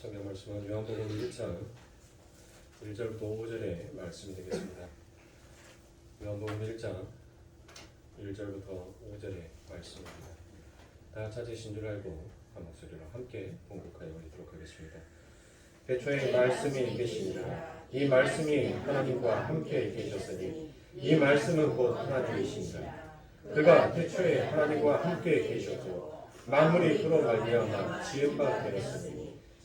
성경 말씀은 요한복음 1장 1절부터 5절의 말씀이 되겠습니다. 요한복음 1장 1절부터 5절의 말씀입니다. 다 찾으신 줄 알고 한 목소리로 함께 봉독하여 읽도록 하겠습니다. 태초에 말씀이 계시니라. 이 말씀이 하나님과 함께 계셨으니 이 말씀은 곧 하나님이시니라. 그가 태초에 하나님과 함께 계셨고 만물이 그로 말미암아 지은 바 되었으니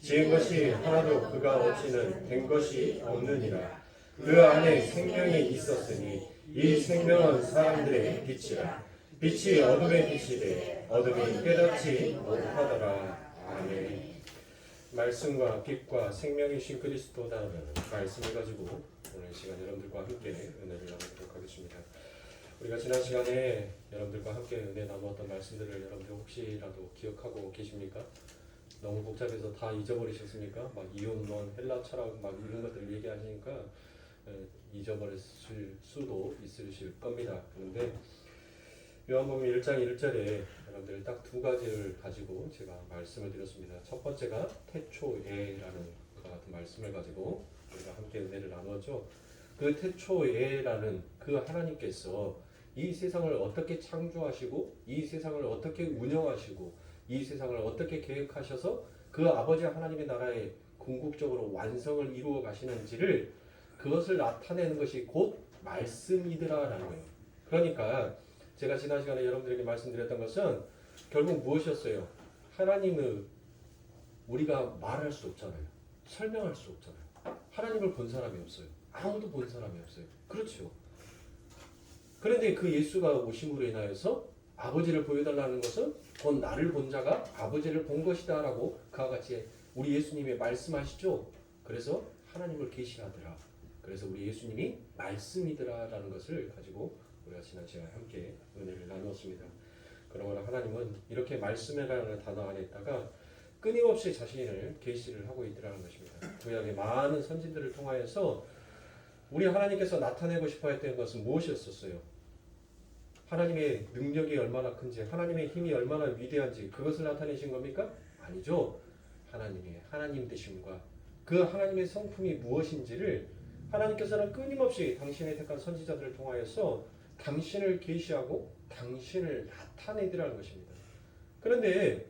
지은 것이 하나도 그가 없이는 된 것이 없느니라. 그 안에 생명이 있었으니 이 생명은 사람들의 빛이라. 빛이 어둠의 빛이되 어둠이 깨닫지 못하더라. 아멘. 말씀과 빛과 생명이신 그리스도다라는 말씀을 가지고 오늘 시간 여러분들과 함께 은혜를 나누도록 하겠습니다. 우리가 지난 시간에 여러분들과 함께 은혜 나누었던 말씀들을 여러분들 혹시라도 기억하고 계십니까? 너무 복잡해서 다 잊어버리셨습니까? 막 이혼론, 헬라 철학 막 이런 것들 얘기하시니까 잊어버렸을 수도 있으실 겁니다. 그런데 요한복음 1장 1절에 여러분들 딱 두 가지를 가지고 제가 말씀을 드렸습니다. 첫 번째가 태초에라는 그 같은 말씀을 가지고 우리가 함께 은혜를 나누었죠. 그 태초에라는 그 하나님께서 이 세상을 어떻게 창조하시고 이 세상을 어떻게 운영하시고 이 세상을 어떻게 계획하셔서 그 아버지 하나님의 나라에 궁극적으로 완성을 이루어 가시는지를 그것을 나타내는 것이 곧 말씀이더라라는 거예요. 그러니까 제가 지난 시간에 여러분들에게 말씀드렸던 것은 결국 무엇이었어요? 하나님은 우리가 말할 수 없잖아요. 설명할 수 없잖아요. 하나님을 본 사람이 없어요. 아무도 본 사람이 없어요. 그렇죠. 그런데 그 예수가 오심으로 인하여서 아버지를 보여달라는 것은 곧 나를 본 자가 아버지를 본 것이다 라고 그와 같이 우리 예수님이 말씀하시죠. 그래서 하나님을 계시하더라. 그래서 우리 예수님이 말씀이더라 라는 것을 가지고 우리가 지난 시간에 함께 은혜를 나누었습니다. 그러므로 하나님은 이렇게 말씀이라는 단어 안에다가 끊임없이 자신을 계시를 하고 있더라는 것입니다. 구약의 많은 선진들을 통하여서 우리 하나님께서 나타내고 싶어 했던 것은 무엇이었었어요? 하나님의 능력이 얼마나 큰지, 하나님의 힘이 얼마나 위대한지 그것을 나타내신 겁니까? 아니죠. 하나님의 하나님 되심과 그 하나님의 성품이 무엇인지를 하나님께서는 끊임없이 당신의 택한 선지자들을 통하여서 당신을 계시하고 당신을 나타내더라는 것입니다. 그런데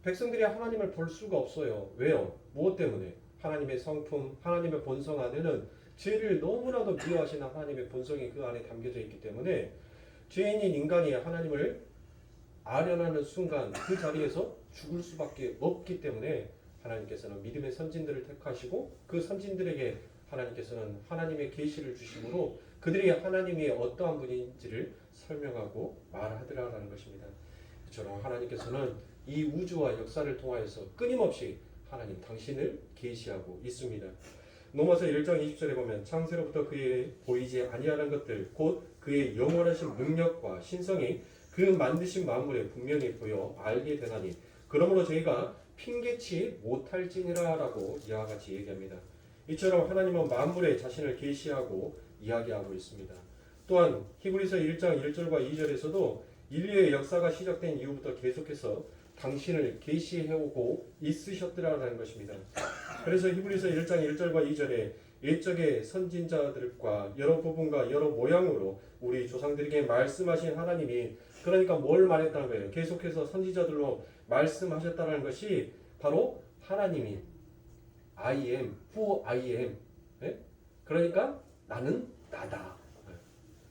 백성들이 하나님을 볼 수가 없어요. 왜요? 무엇 때문에? 하나님의 성품, 하나님의 본성 안에는 죄를 너무나도 미워하시는 하나님의 본성이 그 안에 담겨져 있기 때문에 죄인인 인간이 하나님을 아련하는 순간 그 자리에서 죽을 수밖에 없기 때문에 하나님께서는 믿음의 선진들을 택하시고 그 선진들에게 하나님께서는 하나님의 계시를 주심으로 그들이 하나님이 어떠한 분인지를 설명하고 말하더라라는 것입니다. 이처럼 하나님께서는 이 우주와 역사를 통하여서 끊임없이 하나님 당신을 계시하고 있습니다. 로마서 1장 20절에 보면 창세로부터 그의 보이지 아니하는 것들 곧 그의 영원하신 능력과 신성이 그 만드신 만물에 분명히 보여 알게 되나니 그러므로 저희가 핑계치 못할지니라 라고 이와 같이 얘기합니다. 이처럼 하나님은 만물에 자신을 계시하고 이야기하고 있습니다. 또한 히브리서 1장 1절과 2절에서도 인류의 역사가 시작된 이후부터 계속해서 당신을 계시해오고 있으셨더라라는 것입니다. 그래서 히브리서 1장 1절과 2절에 옛적의 선진자들과 여러 부분과 여러 모양으로 우리 조상들에게 말씀하신 하나님이 그러니까 뭘 말했다는 거예요? 계속해서 선지자들로 말씀하셨다는 것이 바로 하나님이 I am, who I am. 네? 그러니까 나는 나다.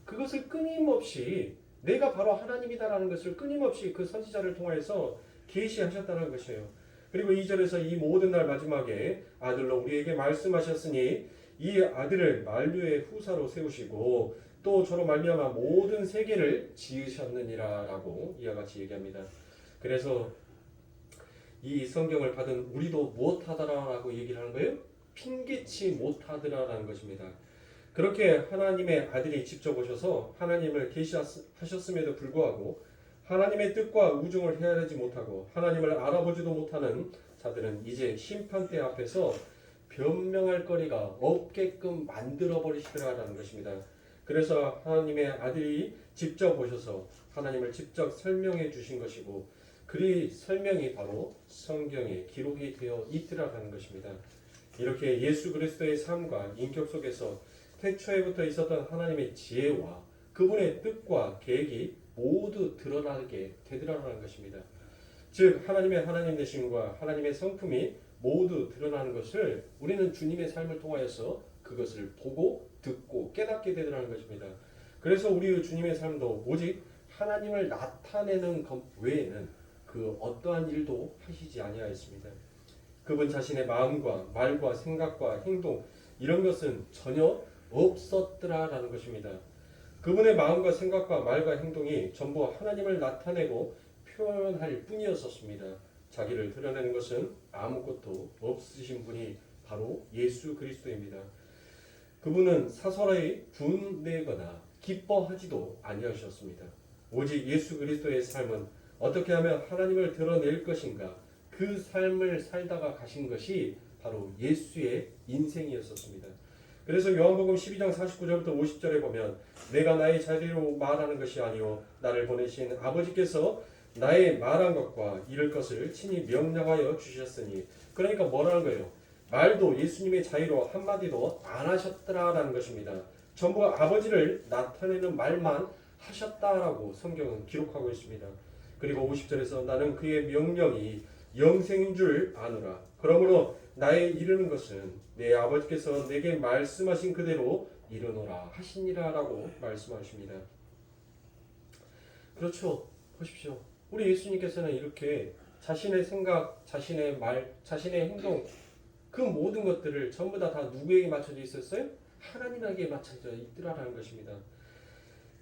그것을 끊임없이 내가 바로 하나님이다라는 것을 끊임없이 그 선지자를 통해서 계시하셨다는 것이에요. 그리고 2절에서 이 모든 날 마지막에 아들로 우리에게 말씀하셨으니 이 아들을 만류의 후사로 세우시고 또 저로 말미암아 모든 세계를 지으셨느니라 라고 이와 같이 얘기합니다. 그래서 이 성경을 받은 우리도 무엇하더라라고 얘기를 하는 거예요? 핑계치 못하더라라는 것입니다. 그렇게 하나님의 아들이 직접 오셔서 하나님을 계시하셨음에도 불구하고 하나님의 뜻과 우중을 헤아리지 못하고 하나님을 알아보지도 못하는 자들은 이제 심판대 앞에서 변명할 거리가 없게끔 만들어 버리시더라라는 것입니다. 그래서 하나님의 아들이 직접 오셔서 하나님을 직접 설명해 주신 것이고 그리 설명이 바로 성경에 기록이 되어 있더라라는 것입니다. 이렇게 예수 그리스도의 삶과 인격 속에서 태초에부터 있었던 하나님의 지혜와 그분의 뜻과 계획이 모두 드러나게 되더라라는 것입니다. 즉 하나님의 하나님 되심과 하나님의 성품이 모두 드러나는 것을 우리는 주님의 삶을 통하여서 그것을 보고 듣고 깨닫게 되더라는 것입니다. 그래서 우리 주님의 삶도 오직 하나님을 나타내는 것 외에는 그 어떠한 일도 하시지 아니하였습니다. 그분 자신의 마음과 말과 생각과 행동 이런 것은 전혀 없었더라라는 것입니다. 그분의 마음과 생각과 말과 행동이 전부 하나님을 나타내고 표현할 뿐이었었습니다. 자기를 드러내는 것은 아무것도 없으신 분이 바로 예수 그리스도입니다. 그분은 사설에 분내거나 기뻐하지도 아니하셨습니다. 오직 예수 그리스도의 삶은 어떻게 하면 하나님을 드러낼 것인가 그 삶을 살다가 가신 것이 바로 예수의 인생이었습니다. 그래서 요한복음 12장 49절부터 50절에 보면 내가 나의 자리로 말하는 것이 아니요 나를 보내신 아버지께서 나의 말한 것과 이룰 것을 친히 명령하여 주셨으니 그러니까 뭐라는 거예요? 말도 예수님의 자유로 한마디도 안 하셨더라라는 것입니다. 전부 아버지를 나타내는 말만 하셨다라고 성경은 기록하고 있습니다. 그리고 50절에서 나는 그의 명령이 영생인 줄 아노라. 그러므로 나의 이르는 것은 내 아버지께서 내게 말씀하신 그대로 이르노라 하시니라라고 말씀하십니다. 그렇죠. 보십시오. 우리 예수님께서는 이렇게 자신의 생각, 자신의 말, 자신의 행동 그 모든 것들을 전부 다 누구에게 맞춰져 있었어요? 하나님에게 맞춰져 있더라라는 것입니다.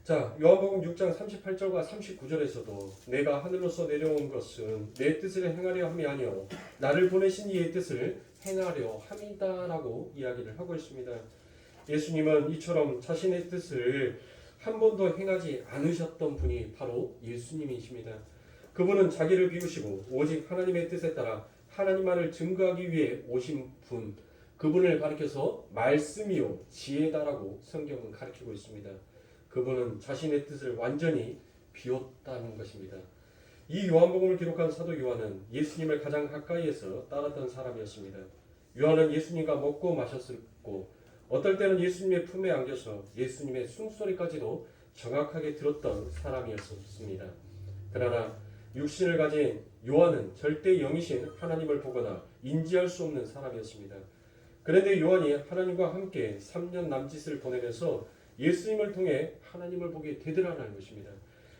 자, 요한복음 6장 38절과 39절에서도 내가 하늘로서 내려온 것은 내 뜻을 행하려 함이 아니요 나를 보내신 이의 뜻을 행하려 함이다라고 이야기를 하고 있습니다. 예수님은 이처럼 자신의 뜻을 한 번도 행하지 않으셨던 분이 바로 예수님이십니다. 그분은 자기를 비우시고 오직 하나님의 뜻에 따라 하나님만을 증거하기 위해 오신 분, 그분을 가리켜서 말씀이요 지혜다라고 성경은 가리키고 있습니다. 그분은 자신의 뜻을 완전히 비웠다는 것입니다. 이 요한복음을 기록한 사도 요한은 예수님을 가장 가까이에서 따랐던 사람이었습니다. 요한은 예수님과 먹고 마셨고 어떨 때는 예수님의 품에 안겨서 예수님의 숨소리까지도 정확하게 들었던 사람이었습니다. 그러나 육신을 가진 요한은 절대 영이신 하나님을 보거나 인지할 수 없는 사람이었습니다. 그런데 요한이 하나님과 함께 3년 남짓을 보내면서 예수님을 통해 하나님을 보게 되더라는 것입니다.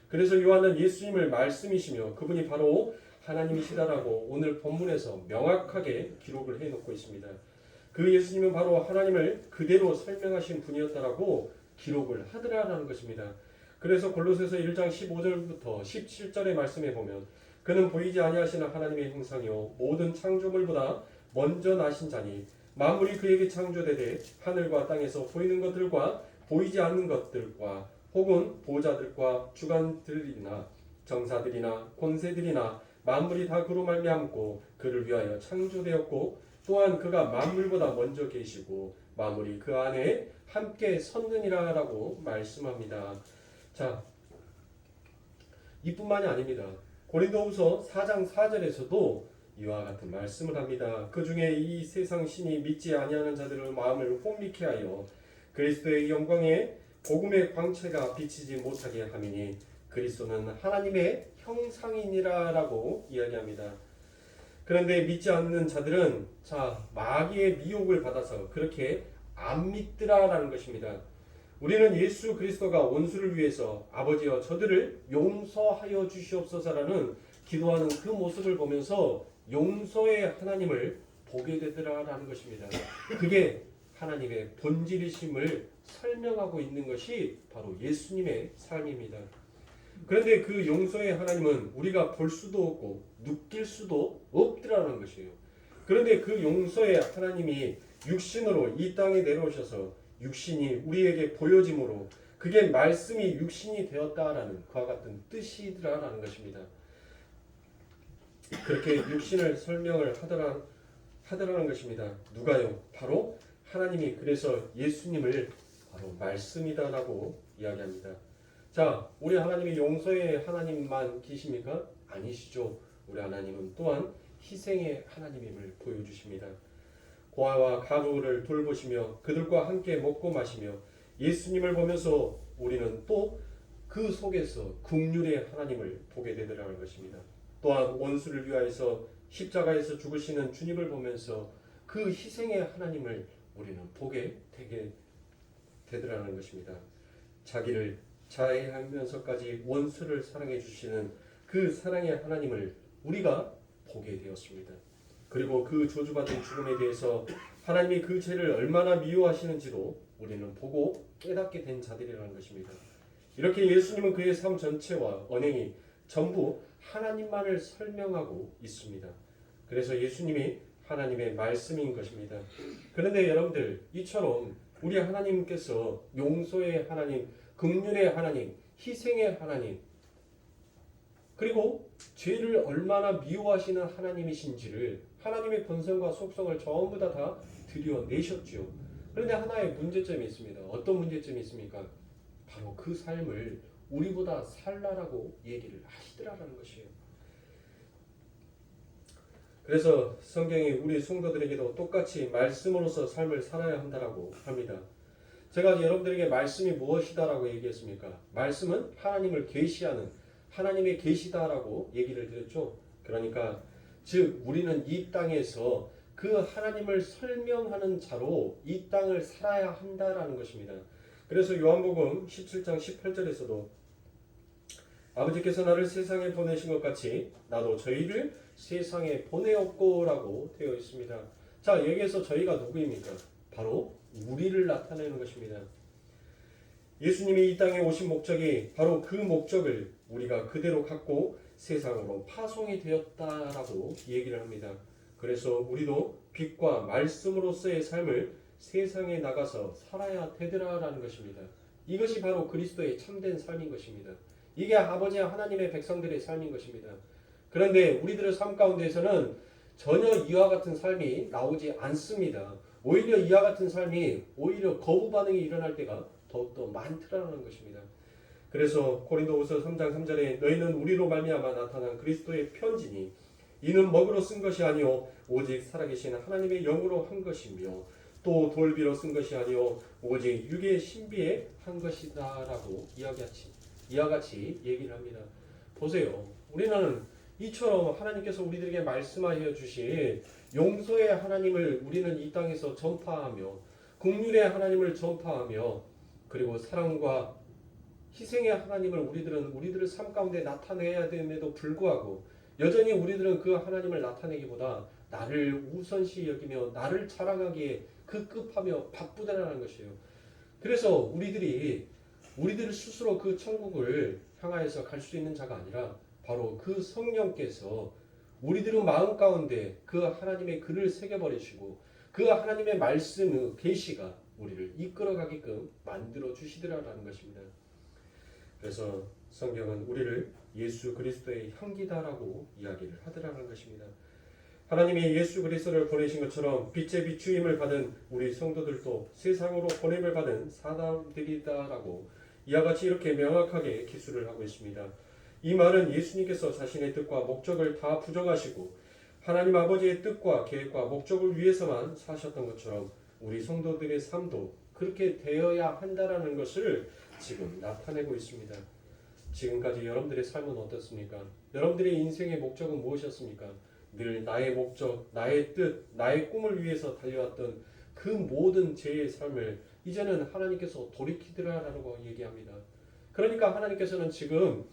그래서 요한은 예수님을 말씀이시며 그분이 바로 하나님이시다라고 오늘 본문에서 명확하게 기록을 해놓고 있습니다. 그 예수님은 바로 하나님을 그대로 설명하신 분이었다라고 기록을 하더라라는 것입니다. 그래서 골로새서 1장 15절부터 17절의 말씀에 보면 그는 보이지 아니하시는 하나님의 형상이요 모든 창조물보다 먼저 나신 자니 만물이 그에게 창조되되 하늘과 땅에서 보이는 것들과 보이지 않는 것들과 혹은 보좌들과 주관들이나 정사들이나 권세들이나 만물이 다 그로 말미암고 그를 위하여 창조되었고 또한 그가 만물보다 먼저 계시고 만물이 그 안에 함께 섰느니라라고 말씀합니다. 자, 이뿐만이 아닙니다. 고린도후서 4장 4절에서도 이와 같은 말씀을 합니다. 그 중에 이 세상 신이 믿지 아니하는 자들의 마음을 혼미케 하여 그리스도의 영광에 복음의 광채가 비치지 못하게 함이니 그리스도는 하나님의 형상이니라라고 이야기합니다. 그런데 믿지 않는 자들은 마귀의 미혹을 받아서 그렇게 안 믿더라라는 것입니다. 우리는 예수 그리스도가 원수를 위해서 아버지여 저들을 용서하여 주시옵소서라는 기도하는 그 모습을 보면서 용서의 하나님을 보게 되더라라는 것입니다. 그게 하나님의 본질이심을 설명하고 있는 것이 바로 예수님의 삶입니다. 그런데 그 용서의 하나님은 우리가 볼 수도 없고 느낄 수도 없더라는 것이에요. 그런데 그 용서의 하나님이 육신으로 이 땅에 내려오셔서 육신이 우리에게 보여짐으로 그게 말씀이 육신이 되었다라는 그와 같은 뜻이더라라는 것입니다. 그렇게 육신을 설명을 하더라는 것입니다. 누가요? 바로 하나님이 그래서 예수님을 바로 말씀이다라고 이야기합니다. 자, 우리 하나님이 용서의 하나님만 계십니까? 아니시죠. 우리 하나님은 또한 희생의 하나님임을 보여주십니다. 고아와 가부를 돌보시며 그들과 함께 먹고 마시며 예수님을 보면서 우리는 또 그 속에서 긍휼의 하나님을 보게 되더라는 것입니다. 또한 원수를 위하여서 십자가에서 죽으시는 주님을 보면서 그 희생의 하나님을 우리는 보게 되게 되더라는 것입니다. 자기를 자해하면서까지 원수를 사랑해 주시는 그 사랑의 하나님을 우리가 보게 되었습니다. 그리고 그 저주받은 죽음에 대해서 하나님이 그 죄를 얼마나 미워하시는지도 우리는 보고 깨닫게 된 자들이라는 것입니다. 이렇게 예수님은 그의 삶 전체와 언행이 전부 하나님만을 설명하고 있습니다. 그래서 예수님이 하나님의 말씀인 것입니다. 그런데 여러분들, 이처럼 우리 하나님께서 용서의 하나님, 긍휼의 하나님, 희생의 하나님, 그리고 죄를 얼마나 미워하시는 하나님이신지를 하나님의 본성과 속성을 전부 다 드러내셨죠. 그런데 하나의 문제점이 있습니다. 어떤 문제점이 있습니까? 바로 그 삶을 우리보다 살라라고 얘기를 하시더라라는 것이에요. 그래서 성경이 우리 성도들에게도 똑같이 말씀으로서 삶을 살아야 한다라고 합니다. 제가 여러분들에게 말씀이 무엇이다라고 얘기했습니까? 말씀은 하나님을 계시하는 하나님의 계시다라고 얘기를 드렸죠. 그러니까 즉 우리는 이 땅에서 그 하나님을 설명하는 자로 이 땅을 살아야 한다라는 것입니다. 그래서 요한복음 17장 18절에서도 아버지께서 나를 세상에 보내신 것 같이 나도 저희를 세상에 보내었고라고 되어 있습니다. 자, 여기에서 저희가 누구입니까? 바로 우리를 나타내는 것입니다. 예수님이 이 땅에 오신 목적이 바로 그 목적을 우리가 그대로 갖고 세상으로 파송이 되었다라고 얘기를 합니다. 그래서 우리도 빛과 말씀으로서의 삶을 세상에 나가서 살아야 되더라라는 것입니다. 이것이 바로 그리스도의 참된 삶인 것입니다. 이게 아버지 하나님의 백성들의 삶인 것입니다. 그런데 우리들의 삶 가운데서는 전혀 이와 같은 삶이 나오지 않습니다. 오히려 이와 같은 삶이 오히려 거부 반응이 일어날 때가 더욱더 많더라는 것입니다. 그래서 고린도후서 3장 3절에 너희는 우리로 말미암아 나타난 그리스도의 편지니 이는 먹으로 쓴 것이 아니요 오직 살아계신 하나님의 영으로 한 것이며 또 돌비로 쓴 것이 아니요 오직 육의 신비에 한 것이다라고 이와 같이 얘기를 합니다. 보세요. 우리는 이처럼 하나님께서 우리들에게 말씀하여 주신 용서의 하나님을 우리는 이 땅에서 전파하며 긍휼의 하나님을 전파하며 그리고 사랑과 희생의 하나님을 우리들의 삶 가운데 나타내야 됨에도 불구하고 여전히 우리들은 그 하나님을 나타내기보다 나를 우선시 여기며 나를 자랑하기에 급급하며 바쁘다라는 것이에요. 그래서 우리들 스스로 그 천국을 향하여서 갈 수 있는 자가 아니라 바로 그 성령께서 우리들의 마음 가운데 그 하나님의 글을 새겨버리시고 그 하나님의 말씀의 계시가 우리를 이끌어가게끔 만들어 주시더라라는 것입니다. 그래서 성경은 우리를 예수 그리스도의 향기다라고 이야기를 하더라는 것입니다. 하나님이 예수 그리스도를 보내신 것처럼 빛의 비추임을 받은 우리 성도들도 세상으로 보냄을 받은 사람들이다라고 이와 같이 이렇게 명확하게 기술을 하고 있습니다. 이 말은 예수님께서 자신의 뜻과 목적을 다 부정하시고 하나님 아버지의 뜻과 계획과 목적을 위해서만 사셨던 것처럼 우리 성도들의 삶도 그렇게 되어야 한다라는 것을 지금 나타내고 있습니다. 지금까지 여러분들의 삶은 어떻습니까? 여러분들의 인생의 목적은 무엇이었습니까? 늘 나의 목적, 나의 뜻, 나의 꿈을 위해서 달려왔던 그 모든 죄의 삶을 이제는 하나님께서 돌이키더라라고 얘기합니다. 그러니까 하나님께서는 지금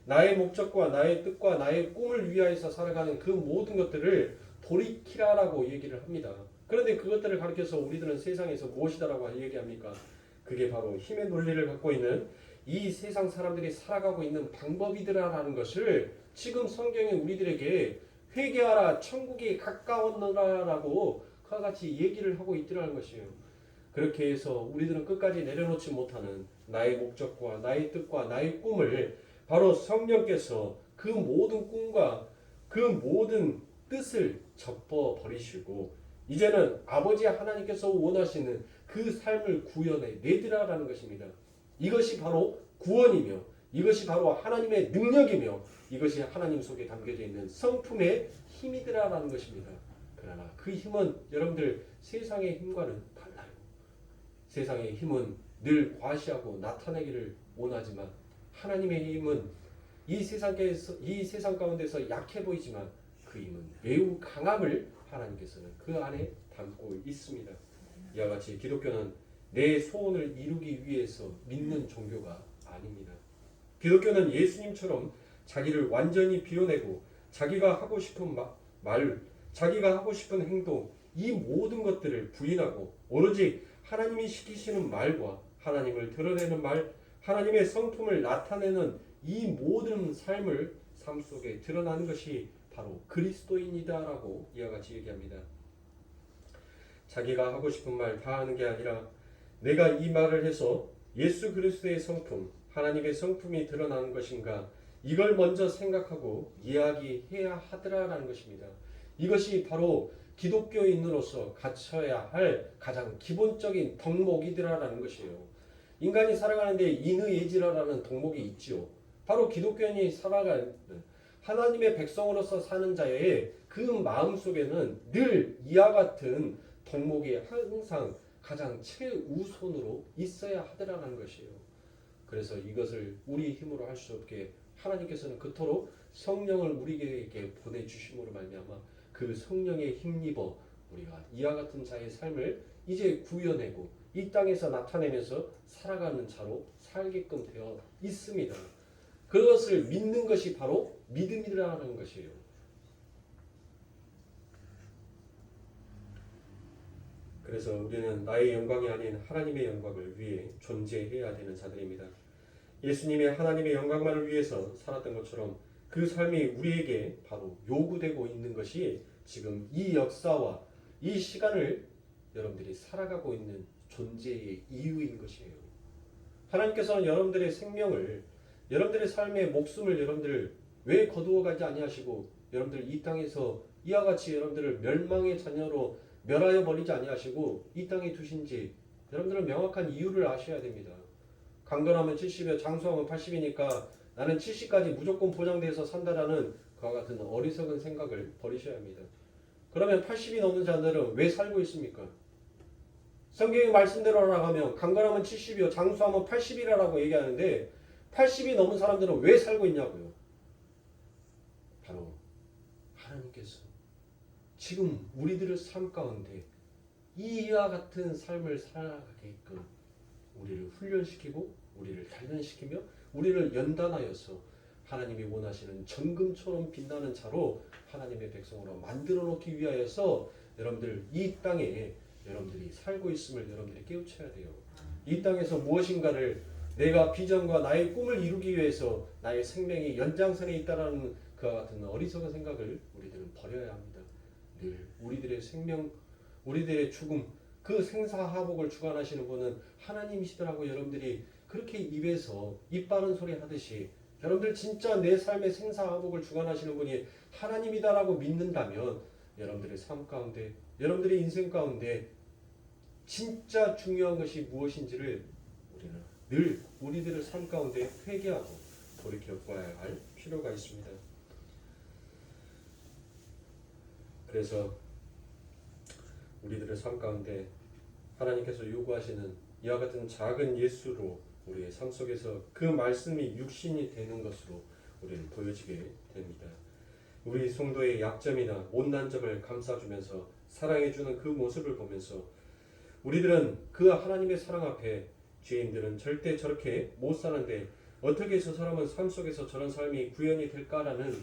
나의 목적과 나의 뜻과 나의 꿈을 위하여서 살아가는 그 모든 것들을 돌이키라라고 얘기를 합니다. 그런데 그것들을 가르쳐서 우리들은 세상에서 무엇이다라고 얘기합니까? 그게 바로 힘의 논리를 갖고 있는 이 세상 사람들이 살아가고 있는 방법이더라라는 것을 지금 성경이 우리들에게 회개하라 천국이 가까웠노라라고 그와 같이 얘기를 하고 있더라는 것이에요. 그렇게 해서 우리들은 끝까지 내려놓지 못하는 나의 목적과 나의 뜻과 나의 꿈을 바로 성령께서 그 모든 꿈과 그 모든 뜻을 접어버리시고 이제는 아버지 하나님께서 원하시는 그 삶을 구현해 내더라라는 것입니다. 이것이 바로 구원이며 이것이 바로 하나님의 능력이며 이것이 하나님 속에 담겨져 있는 성품의 힘이더라라는 것입니다. 그러나 그 힘은 여러분들 세상의 힘과는 달라요. 세상의 힘은 늘 과시하고 나타내기를 원하지만 하나님의 힘은 이 세상 가운데서 약해 보이지만 그 힘은 매우 강함을 하나님께서는 그 안에 담고 있습니다. 이와 같이 기독교는 내 소원을 이루기 위해서 믿는 종교가 아닙니다. 기독교는 예수님처럼 자기를 완전히 비워내고 자기가 하고 싶은 말, 자기가 하고 싶은 행동, 이 모든 것들을 부인하고 오로지 하나님이 시키시는 말과 하나님을 드러내는 말, 하나님의 성품을 나타내는 이 모든 삶을 삶 속에 드러나는 것이 바로 그리스도인이다라고 이와 같이 얘기합니다. 자기가 하고 싶은 말 다 하는 게 아니라 내가 이 말을 해서 예수 그리스도의 성품, 하나님의 성품이 드러나는 것인가, 이걸 먼저 생각하고 이야기해야 하더라라는 것입니다. 이것이 바로 기독교인으로서 갖춰야 할 가장 기본적인 덕목이더라라는 것이에요. 인간이 살아가는데 인의예지라는 덕목이 있지요. 바로 기독교인이 살아가는 하나님의 백성으로서 사는 자의 그 마음 속에는 늘 이와 같은 덕목이 항상 가장 최우선으로 있어야 하더라는 것이에요. 그래서 이것을 우리 힘으로 할 수 없게 하나님께서는 그토록 성령을 우리에게 보내주심으로 말미암아 그 성령에 힘입어 우리가 이와 같은 자의 삶을 이제 구현하고 이 땅에서 나타내면서 살아가는 자로 살게끔 되어 있습니다. 그것을 믿는 것이 바로 믿음이라는 것이에요. 그래서 우리는 나의 영광이 아닌 하나님의 영광을 위해 존재해야 되는 자들입니다. 예수님의 하나님의 영광만을 위해서 살았던 것처럼 그 삶이 우리에게 바로 요구되고 있는 것이 지금 이 역사와 이 시간을 여러분들이 살아가고 있는 존재의 이유인 것이에요. 하나님께서는 여러분들의 생명을, 여러분들의 삶의 목숨을 여러분들 왜 거두어가지 아니하시고 여러분들 이 땅에서 이와 같이 여러분들을 멸망의 자녀로 멸하여 버리지 아니하시고 이 땅에 두신지 여러분들은 명확한 이유를 아셔야 됩니다. 강건하면 70이요 장수하면 80이니까 나는 70까지 무조건 보장돼서 산다라는 그와 같은 어리석은 생각을 버리셔야 합니다. 그러면 80이 넘는 자들은 왜 살고 있습니까? 성경의 말씀대로 나가면 강건하면 70이요 장수하면 80이라고 얘기하는데 80이 넘은 사람들은 왜 살고 있냐고요. 바로 하나님께서 지금 우리들의 삶 가운데 이와 같은 삶을 살아가게끔 우리를 훈련시키고 우리를 단련시키며 우리를 연단하여서 하나님이 원하시는 정금처럼 빛나는 자로 하나님의 백성으로 만들어 놓기 위하여서 여러분들 이 땅에 여러분들이 살고 있음을 여러분들이 깨우쳐야 돼요. 이 땅에서 무엇인가를 내가 비전과 나의 꿈을 이루기 위해서 나의 생명이 연장선에 있다라는 그와 같은 어리석은 생각을 우리들은 버려야 합니다. 늘 우리들의 생명, 우리들의 죽음, 그 생사화복을 주관하시는 분은 하나님이시더라고. 여러분들이 그렇게 입에서 입 바른 소리 하듯이 여러분들 진짜 내 삶의 생사화복을 주관하시는 분이 하나님이다라고 믿는다면 여러분들의 삶 가운데, 여러분들의 인생 가운데 진짜 중요한 것이 무엇인지를 우리는 늘 우리들의 삶 가운데 회개하고 돌이켜봐야 할 필요가 있습니다. 그래서 우리들의 삶 가운데 하나님께서 요구하시는 이와 같은 작은 예수로 우리의 삶 속에서 그 말씀이 육신이 되는 것으로 우리는 보여지게 됩니다. 우리 성도의 약점이나 못난 점을 감싸주면서 사랑해주는 그 모습을 보면서 우리들은 그 하나님의 사랑 앞에 죄인들은 절대 저렇게 못 사는데 어떻게 저 사람은 삶 속에서 저런 삶이 구현이 될까라는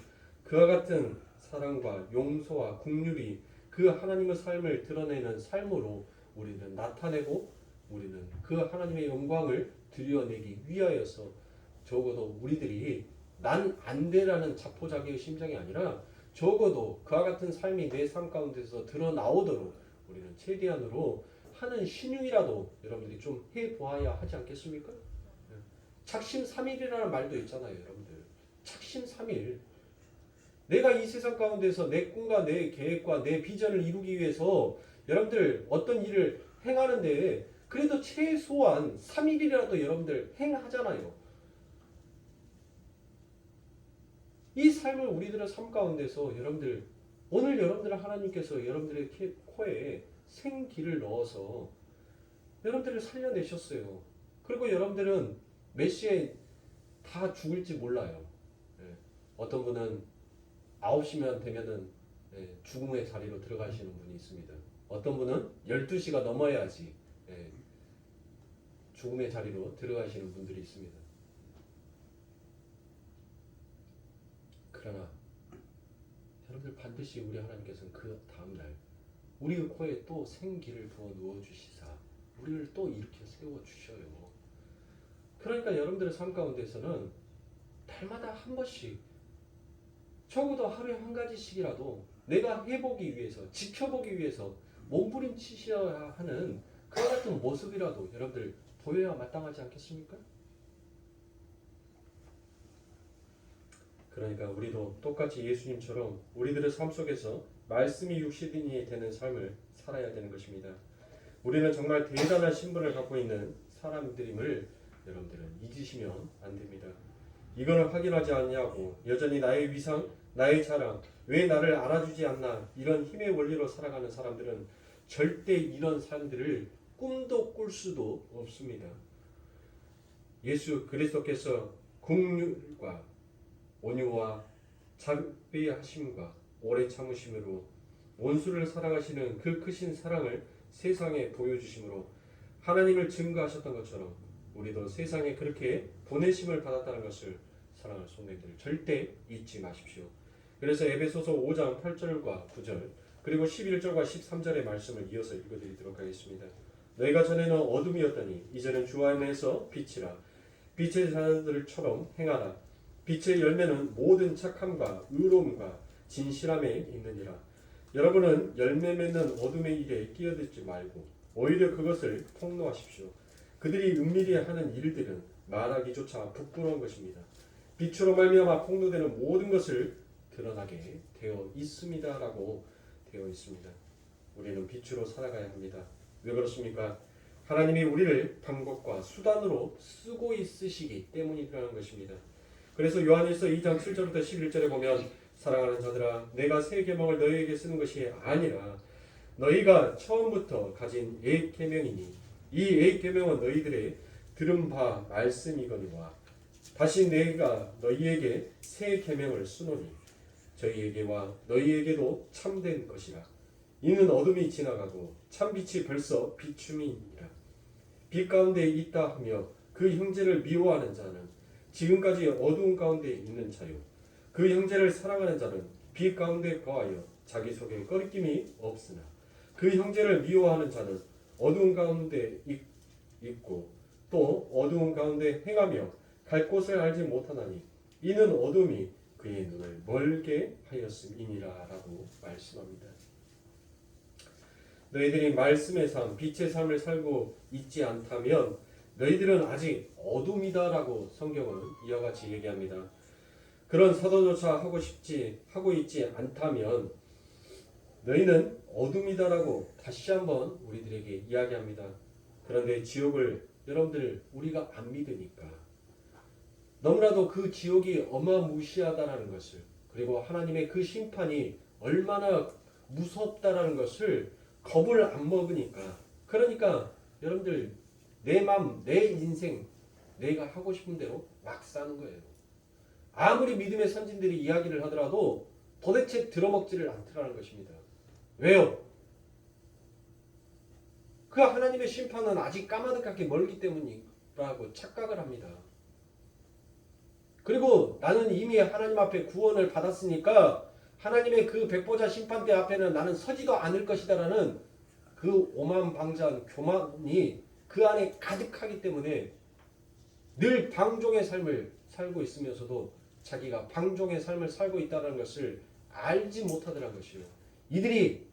그와 같은 사랑과 용서와 긍휼이 그 하나님의 삶을 드러내는 삶으로 우리는 나타내고 우리는 그 하나님의 영광을 드러내기 위하여서 적어도 우리들이 난 안 돼라는 자포자기의 심정이 아니라 적어도 그와 같은 삶이 내 삶 가운데서 드러나오도록 우리는 최대한으로 하는 신용이라도 여러분들이 좀 해보아야 하지 않겠습니까? 착심삼일이라는 말도 있잖아요. 여러분들 착심삼일, 내가 이 세상 가운데서 내 꿈과 내 계획과 내 비전을 이루기 위해서 여러분들 어떤 일을 행하는데 그래도 최소한 3일이라도 여러분들 행하잖아요. 이 삶을 우리들의 삶 가운데서 여러분들 오늘 여러분들 하나님께서 여러분들의 코에 생기를 넣어서 여러분들을 살려내셨어요. 그리고 여러분들은 몇 시에 다 죽을지 몰라요. 예. 어떤 분은 9시면 되면은 죽음의 자리로 들어가시는 분이 있습니다. 어떤 분은 12시가 넘어야지 죽음의 자리로 들어가시는 분들이 있습니다. 그러나 여러분들 반드시 우리 하나님께서는 그 다음날 우리 코에 또 생기를 부어 누워주시사 우리를 또 일으켜 세워주셔요. 그러니까 여러분들의 삶 가운데서는 달마다 한 번씩 적어도 하루에 한 가지씩이라도 내가 해보기 위해서 지켜보기 위해서 몸부림치셔야 하는 그와 같은 모습이라도 여러분들 보여야 마땅하지 않겠습니까? 그러니까 우리도 똑같이 예수님처럼 우리들의 삶 속에서 말씀이 육신이 되는 삶을 살아야 되는 것입니다. 우리는 정말 대단한 신분을 갖고 있는 사람들임을 여러분들은 잊으시면 안 됩니다. 이거는 확인하지 않냐고 여전히 나의 위상, 나의 자랑, 왜 나를 알아주지 않나 이런 힘의 원리로 살아가는 사람들은 절대 이런 삶들을 꿈도 꿀 수도 없습니다. 예수 그리스도께서 긍휼과 온유와 자비하심과 오래 참으심으로 원수를 사랑하시는 그 크신 사랑을 세상에 보여주심으로 하나님을 증거하셨던 것처럼 우리도 세상에 그렇게 보내심을 받았다는 것을 사랑하는 성도님들 절대 잊지 마십시오. 그래서 에베소서 5장 8절과 9절 그리고 11절과 13절의 말씀을 이어서 읽어드리도록 하겠습니다. 너희가 전에는 어둠이었더니 이제는 주 안에서 빛이라 빛의 자들처럼 행하라. 빛의 열매는 모든 착함과 의로움과 진실함에 있느니라. 여러분은 열매 맺는 어둠의 일에 끼어들지 말고 오히려 그것을 폭로하십시오. 그들이 은밀히 하는 일들은 말하기조차 부끄러운 것입니다. 빛으로 말미암아 폭로되는 모든 것을 드러나게 되어 있습니다라고 되어 있습니다. 우리는 빛으로 살아가야 합니다. 왜 그렇습니까? 하나님이 우리를 방법과 수단으로 쓰고 있으시기 때문이라는 것입니다. 그래서 요한일서 2장 7절부터 11절에 보면 사랑하는 자들아 내가 새 계명을 너희에게 쓰는 것이 아니라 너희가 처음부터 가진 옛 계명이니 이 옛 계명은 너희들의 들은 바 말씀이거니와 다시 내가 너희에게 새 계명을 쓰노니 저희에게와 너희에게도 참된 것이라. 이는 어둠이 지나가고 참빛이 벌써 비춤이니라. 빛 가운데 있다 하며 그 형제를 미워하는 자는 지금까지 어두운 가운데 있는 자요 그 형제를 사랑하는 자는 빛 가운데 거하여 자기 속에 꺼리낌이 없으나 그 형제를 미워하는 자는 어두운 가운데 있고 또 어두운 가운데 행하며 갈 곳을 알지 못하나니 이는 어둠이 그의 눈을 멀게 하였음이니라 라고 말씀합니다. 너희들이 말씀의 삶, 빛의 삶을 살고 있지 않다면 너희들은 아직 어둠이다라고 성경은 이와 같이 얘기합니다. 그런 사도조차 하고 있지 않다면 너희는 어둠이다라고 다시 한번 우리들에게 이야기합니다. 그런데 지옥을 여러분들 우리가 안 믿으니까 너무나도 그 지옥이 어마무시하다라는 것을 그리고 하나님의 그 심판이 얼마나 무섭다라는 것을 겁을 안 먹으니까 그러니까 여러분들 내 마음, 내 인생 내가 하고 싶은 대로 막 사는 거예요. 아무리 믿음의 선진들이 이야기를 하더라도 도대체 들어먹지를 않더라는 것입니다. 왜요? 그 하나님의 심판은 아직 까마득하게 멀기 때문이라고 착각을 합니다. 그리고 나는 이미 하나님 앞에 구원을 받았으니까 하나님의 그 백보자 심판대 앞에는 나는 서지도 않을 것이다라는 그 오만방자한 교만이 그 안에 가득하기 때문에 늘 방종의 삶을 살고 있으면서도 자기가 방종의 삶을 살고 있다는 것을 알지 못하더라는 것이요. 이들이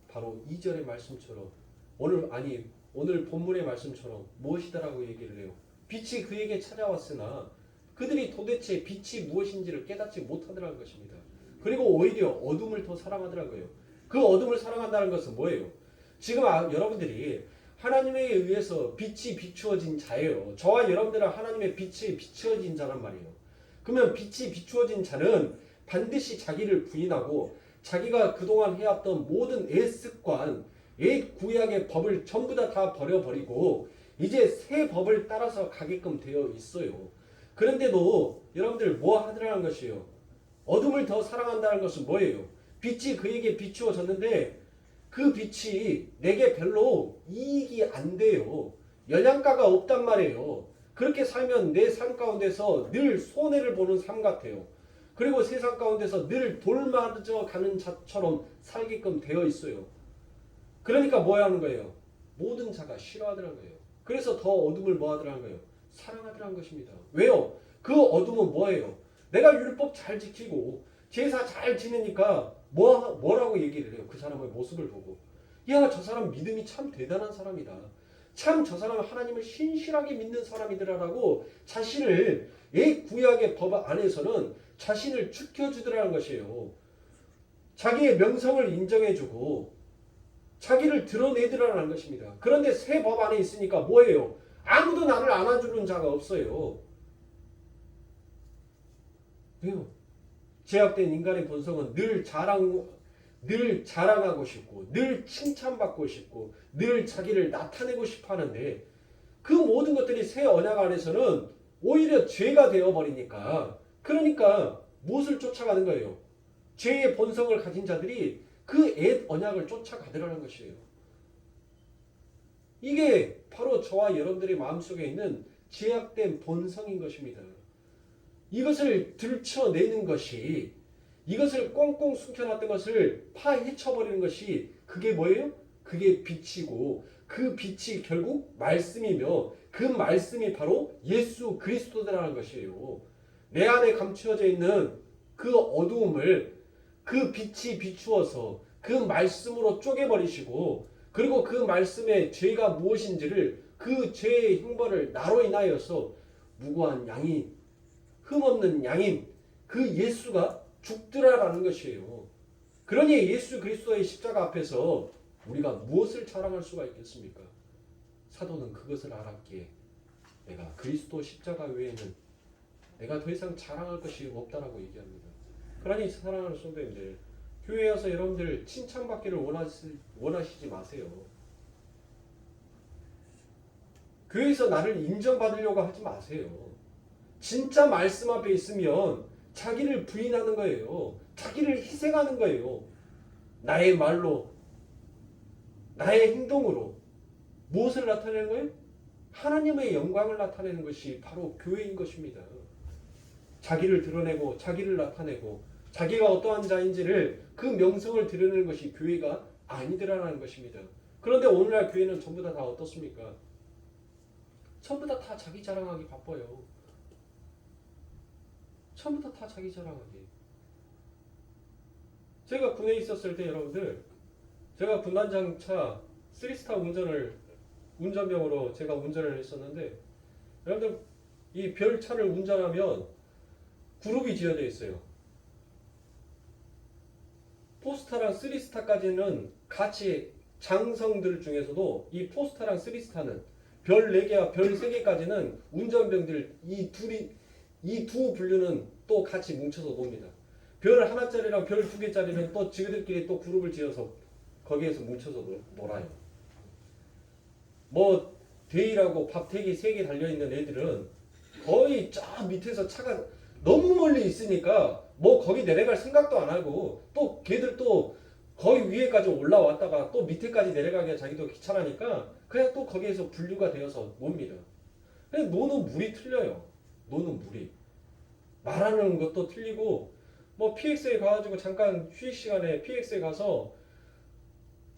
바로 2절의 말씀처럼 오늘 본문의 말씀처럼 무엇이다라고 얘기를 해요. 빛이 그에게 찾아왔으나 그들이 도대체 빛이 무엇인지를 깨닫지 못하더라는 것입니다. 그리고 오히려 어둠을 더 사랑하더라고요. 그 어둠을 사랑한다는 것은 뭐예요? 지금 여러분들이 하나님에 의해서 빛이 비추어진 자예요. 저와 여러분들은 하나님의 빛이 비추어진 자란 말이에요. 그러면 빛이 비추어진 자는 반드시 자기를 부인하고 자기가 그동안 해왔던 모든 습관, 옛 구약의 법을 전부 다 버려버리고 이제 새 법을 따라서 가게끔 되어 있어요. 그런데도 여러분들 뭐 하더라는 것이에요? 어둠을 더 사랑한다는 것은 뭐예요? 빛이 그에게 비추어졌는데 그 빛이 내게 별로 이익이 안 돼요. 영양가가 없단 말이에요. 그렇게 살면 내 삶 가운데서 늘 손해를 보는 삶 같아요. 그리고 세상 가운데서 늘 돌맞아 가는 자처럼 살게끔 되어 있어요. 그러니까 뭐 하는 거예요? 모든 자가 싫어하더라는 거예요. 그래서 더 어둠을 뭐 하더라는 거예요? 사랑하더라는 것입니다. 왜요? 그 어둠은 뭐예요? 내가 율법 잘 지키고 제사 잘 지내니까 뭐라고 얘기를 해요? 그 사람의 모습을 보고. 야, 저 사람 믿음이 참 대단한 사람이다. 참 저 사람은 하나님을 신실하게 믿는 사람이더라라고 자신을 옛 구약의 법 안에서는 자신을 지켜주더라는 것이에요. 자기의 명성을 인정해주고 자기를 드러내더라는 것입니다. 그런데 새 법 안에 있으니까 뭐예요? 아무도 나를 안아주는 자가 없어요. 왜요? 제약된 인간의 본성은 늘 자랑하고 싶고 늘 칭찬받고 싶고 늘 자기를 나타내고 싶어 하는데 그 모든 것들이 새 언약 안에서는 오히려 죄가 되어버리니까 그러니까 무엇을 쫓아가는 거예요? 죄의 본성을 가진 자들이 그 옛 언약을 쫓아가더라는 것이에요. 이게 바로 저와 여러분들의 마음속에 있는 제약된 본성인 것입니다. 이것을 들춰내는 것이 이것을 꽁꽁 숨겨놨던 것을 파헤쳐버리는 것이 그게 뭐예요? 그게 빛이고 그 빛이 결국 말씀이며 그 말씀이 바로 예수 그리스도라는 것이에요. 내 안에 감추어져 있는 그 어두움을 그 빛이 비추어서 그 말씀으로 쪼개버리시고 그리고 그 말씀의 죄가 무엇인지를 그 죄의 형벌을 나로 인하여서 무고한 양이 흠없는 양인 그 예수가 죽더라라는 것이에요. 그러니 예수 그리스도의 십자가 앞에서 우리가 무엇을 자랑할 수가 있겠습니까? 사도는 그것을 알았기에 내가 그리스도 십자가 외에는 내가 더 이상 자랑할 것이 없다라고 얘기합니다. 그러니 사랑하는 성도님들, 교회에 와서 여러분들 칭찬받기를 원하시지 마세요. 교회에서 나를 인정받으려고 하지 마세요. 진짜 말씀 앞에 있으면 자기를 부인하는 거예요. 자기를 희생하는 거예요. 나의 말로, 나의 행동으로 무엇을 나타내는 거예요? 하나님의 영광을 나타내는 것이 바로 교회인 것입니다. 자기를 드러내고 자기를 나타내고 자기가 어떠한 자인지를 그 명성을 드러내는 것이 교회가 아니더라는 것입니다. 그런데 오늘날 교회는 전부 다 어떻습니까? 전부 다 자기 자랑하기 바빠요. 전부 다 자기 자랑하기. 제가 군에 있었을 때 여러분들, 제가 군단장차 3스타 운전병으로 제가 운전을 했었는데, 여러분들 이 별차를 운전하면 그룹이 지어져 있어요. 포스타랑 3스타까지는 같이 장성들 중에서도 이 포스타랑 3스타는 별 4개와 별 3개까지는 운전병들 이 두 분류는 또 같이 뭉쳐서 놉니다. 별 하나짜리랑 별 2개짜리는 또 지그들끼리 또 그룹을 지어서 거기에서 뭉쳐서 놀아요. 뭐 데이라고 밥택이 3개 달려있는 애들은 거의 저 밑에서 차가 너무 멀리 있으니까 뭐 거기 내려갈 생각도 안 하고 또 걔들 또 거의 위에까지 올라왔다가 또 밑에까지 내려가기가 자기도 귀찮으니까 그냥 또 거기에서 분류가 되어서 놉니다. 근데 노는 물이 틀려요. 노는 물이. 말하는 것도 틀리고 뭐 PX에 가가지고 잠깐 휴식 시간에 PX에 가서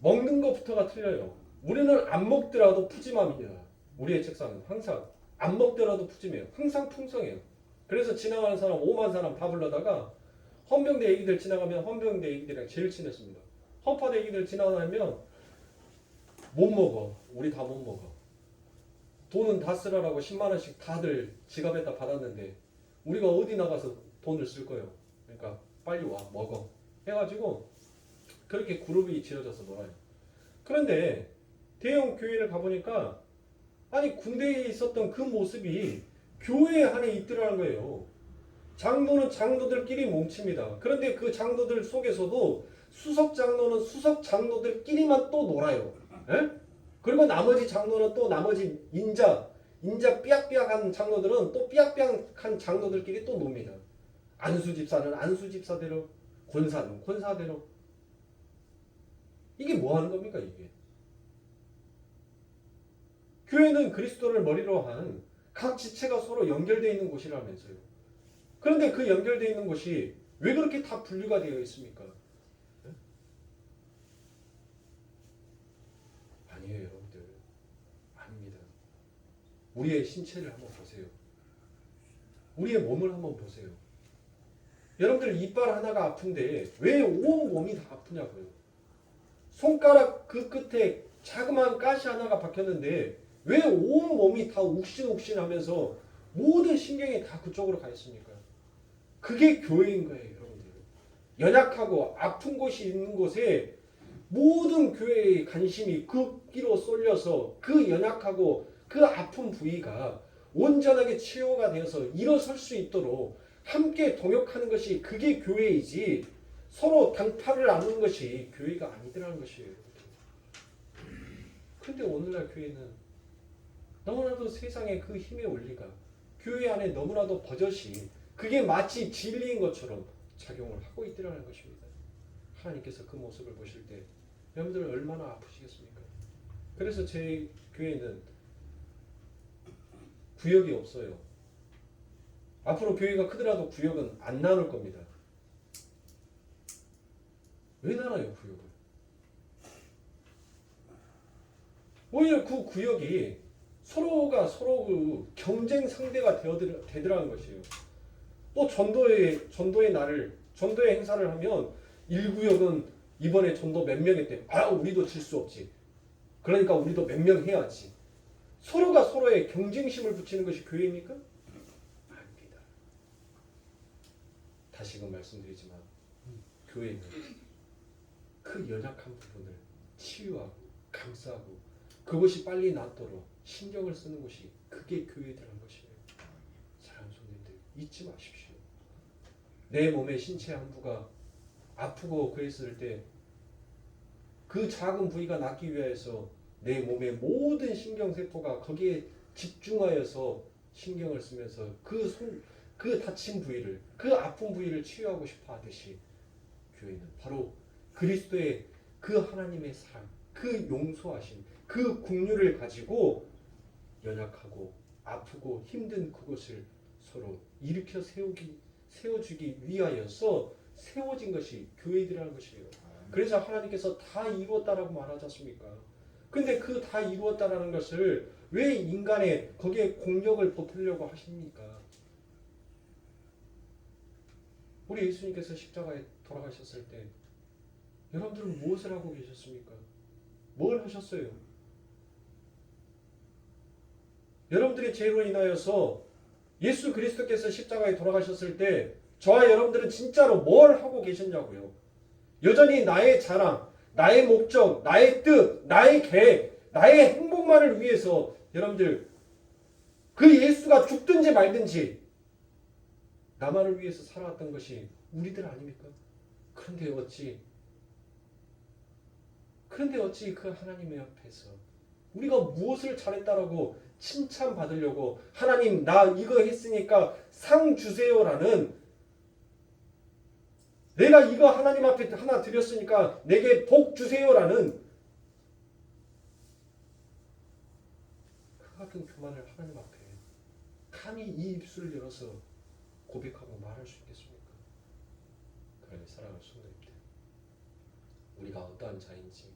먹는 것부터가 틀려요. 우리는 안 먹더라도 푸짐합니다. 우리의 책상은 항상 안 먹더라도 푸짐해요. 항상 풍성해요. 그래서 지나가는 사람 5만 사람 다 불러다가 헌병대 애기들 지나가면 헌병대 애기들이랑 제일 친했습니다. 헌파대 애기들 지나가면 못 먹어. 우리 다 못 먹어. 돈은 다 쓰라라고 10만 원씩 다들 지갑에다 받았는데 우리가 어디 나가서 돈을 쓸 거예요. 그러니까 빨리 와 먹어 해가지고 그렇게 그룹이 지어져서 놀아요. 그런데 대형 교회를 가보니까 아니 군대에 있었던 그 모습이 교회 안에 있더라는 거예요. 장로는 장로들끼리 뭉칩니다. 그런데 그 장로들 속에서도 수석 장로는 수석 장로들끼리만 또 놀아요. 예? 그리고 나머지 장로는 또 나머지 인자 삐약삐약한 장로들은 또 삐약삐약한 장로들끼리 또 놉니다. 안수 집사는 안수 집사대로, 권사는 권사대로. 이게 뭐 하는 겁니까, 이게? 교회는 그리스도를 머리로 한 각 지체가 서로 연결되어 있는 곳이라면서요. 그런데 그 연결되어 있는 곳이 왜 그렇게 다 분류가 되어 있습니까? 네? 아니에요, 여러분들. 아닙니다. 우리의 신체를 한번 보세요. 우리의 몸을 한번 보세요. 여러분들 이빨 하나가 아픈데 왜 온 몸이 다 아프냐고요. 손가락 그 끝에 자그마한 가시 하나가 박혔는데 왜 온 몸이 다 욱신욱신하면서 모든 신경이 다 그쪽으로 가 있습니까? 그게 교회인 거예요, 여러분들. 연약하고 아픈 곳이 있는 곳에 모든 교회의 관심이 극기로 쏠려서 그 연약하고 그 아픈 부위가 온전하게 치유가 되어서 일어설 수 있도록 함께 동역하는 것이 그게 교회이지, 서로 당파를 나누는 것이 교회가 아니더라는 것이에요. 그런데 오늘날 교회는 너무나도 세상의 그 힘의 원리가 교회 안에 너무나도 버젓이 그게 마치 진리인 것처럼 작용을 하고 있더라는 것입니다. 하나님께서 그 모습을 보실 때 여러분들 얼마나 아프시겠습니까? 그래서 제 교회는 구역이 없어요. 앞으로 교회가 크더라도 구역은 안 나눌 겁니다. 왜 나눠요, 구역을? 오히려 그 구역이 서로가 서로 그 경쟁 상대가 되더라는 것이에요. 또 전도의 날을, 전도의 행사를 하면 1구역은 이번에 전도 몇 명 했대. 아, 우리도 질 수 없지. 그러니까 우리도 몇 명 해야지. 서로가 서로의 경쟁심을 붙이는 것이 교회입니까? 아닙니다. 다시금 말씀드리지만 교회는 그 연약한 부분을 치유하고 감싸고 그것이 빨리 낫도록 신경을 쓰는 것이 그게 교회라는 것이에요. 사랑하는 성도님들, 잊지 마십시오. 내 몸의 신체 한 부가 아프고 그랬을 때 그 작은 부위가 낫기 위해서 내 몸의 모든 신경세포가 거기에 집중하여서 신경을 쓰면서 그 다친 부위를, 그 아픈 부위를 치유하고 싶어 하듯이 교회는 바로 그리스도의 그 하나님의 사랑, 그 용서하심, 그 긍휼을 가지고 연약하고 아프고 힘든 그것을 서로 일으켜 세워주기 위하여서 세워진 것이 교회들이라는 것이에요. 그래서 하나님께서 다 이루었다라고 말하지 않습니까? 근데 그 다 이루었다라는 것을 왜 인간의 거기에 공력을 보태려고 하십니까? 우리 예수님께서 십자가에 돌아가셨을 때 여러분들은 무엇을 하고 계셨습니까? 뭘 하셨어요? 여러분들의 죄로 인하여서 예수 그리스도께서 십자가에 돌아가셨을 때 저와 여러분들은 진짜로 뭘 하고 계셨냐고요. 여전히 나의 자랑, 나의 목적, 나의 뜻, 나의 계획, 나의 행복만을 위해서 여러분들 그 예수가 죽든지 말든지 나만을 위해서 살아왔던 것이 우리들 아닙니까? 그런데 어찌 그 하나님의 앞에서 우리가 무엇을 잘했다라고 칭찬받으려고 하나님 나 이거 했으니까 상 주세요라는, 내가 이거 하나님 앞에 하나 드렸으니까 내게 복 주세요라는 그 같은 교만을 하나님 앞에 감히 이 입술을 열어서 고백하고 말할 수 있겠습니까? 그러니 사랑하는 성도님들, 우리가 어떠한 자인지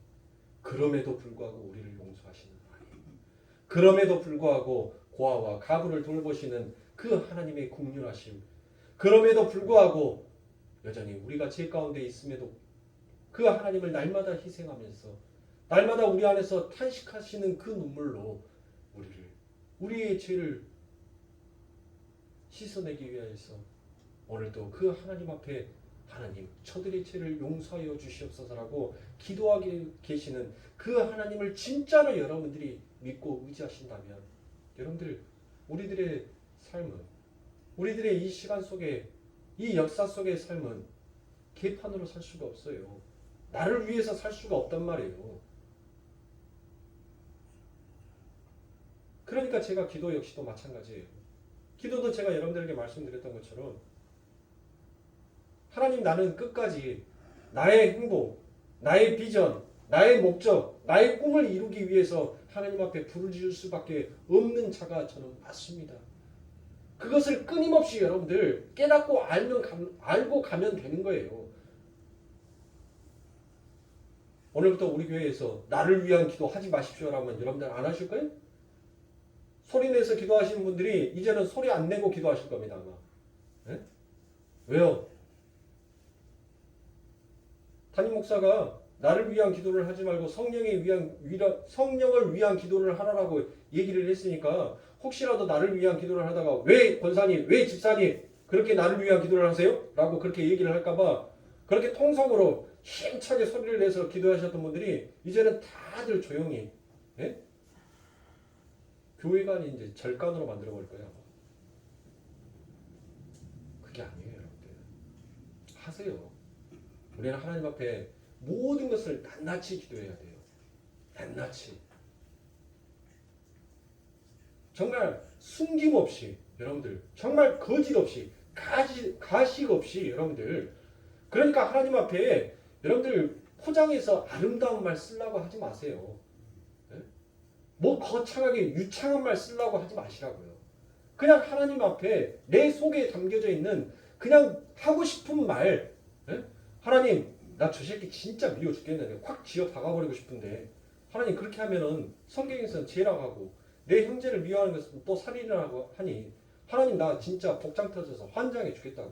그럼에도 불구하고 우리를 용서하시는 하나님, 그럼에도 불구하고 고아와 가부를 돌보시는 그 하나님의 긍휼하심, 그럼에도 불구하고 여전히 우리가 죄 가운데 있음에도 그 하나님을 날마다 희생하면서 날마다 우리 안에서 탄식하시는 그 눈물로 우리의 죄를 씻어내기 위하여서 오늘도 그 하나님 앞에 하나님 저들의 죄를 용서하여 주시옵소서라고 기도하고 계시는 그 하나님을 진짜로 여러분들이 믿고 의지하신다면 여러분들 우리들의 삶은 우리들의 이 시간 속에 이 역사 속의 삶은 개판으로 살 수가 없어요. 나를 위해서 살 수가 없단 말이에요. 그러니까 제가 기도 역시도 마찬가지예요. 기도도 제가 여러분들에게 말씀드렸던 것처럼 하나님 나는 끝까지 나의 행복, 나의 비전, 나의 목적, 나의 꿈을 이루기 위해서 하나님 앞에 부르짖을 수밖에 없는 자가 저는 맞습니다. 그것을 끊임없이 여러분들 깨닫고 알고 가면 되는 거예요. 오늘부터 우리 교회에서 나를 위한 기도 하지 마십시오라면 여러분들 안 하실 거예요? 소리 내서 기도하시는 분들이 이제는 소리 안 내고 기도하실 겁니다. 아마. 네? 왜요? 담임 목사가 나를 위한 기도를 하지 말고 성령을 위한 기도를 하라고 얘기를 했으니까 혹시라도 나를 위한 기도를 하다가 왜 권사님, 왜 집사님 그렇게 나를 위한 기도를 하세요? 라고 그렇게 얘기를 할까봐 그렇게 통성으로 힘차게 소리를 내서 기도하셨던 분들이 이제는 다들 조용히 예? 교회가 이제 절간으로 만들어버릴 거예요. 그게 아니에요. 여러분들. 하세요. 우리는 하나님 앞에 모든 것을 낱낱이 기도해야 돼요. 낱낱이. 정말 숨김없이 여러분들 정말 거짓 없이 가식 없이 여러분들 그러니까 하나님 앞에 여러분들 포장해서 아름다운 말 쓰려고 하지 마세요. 뭐 거창하게 유창한 말 쓰려고 하지 마시라고요. 그냥 하나님 앞에 내 속에 담겨져 있는 그냥 하고 싶은 말 하나님 나 저 새끼 진짜 미워 죽겠는데 확 쥐어 박아버리고 싶은데 하나님 그렇게 하면은 성경에서는 죄라고 하고 내 형제를 미워하는 것은 또 살인이라고 하니 하나님 나 진짜 복장 터져서 환장해 죽겠다고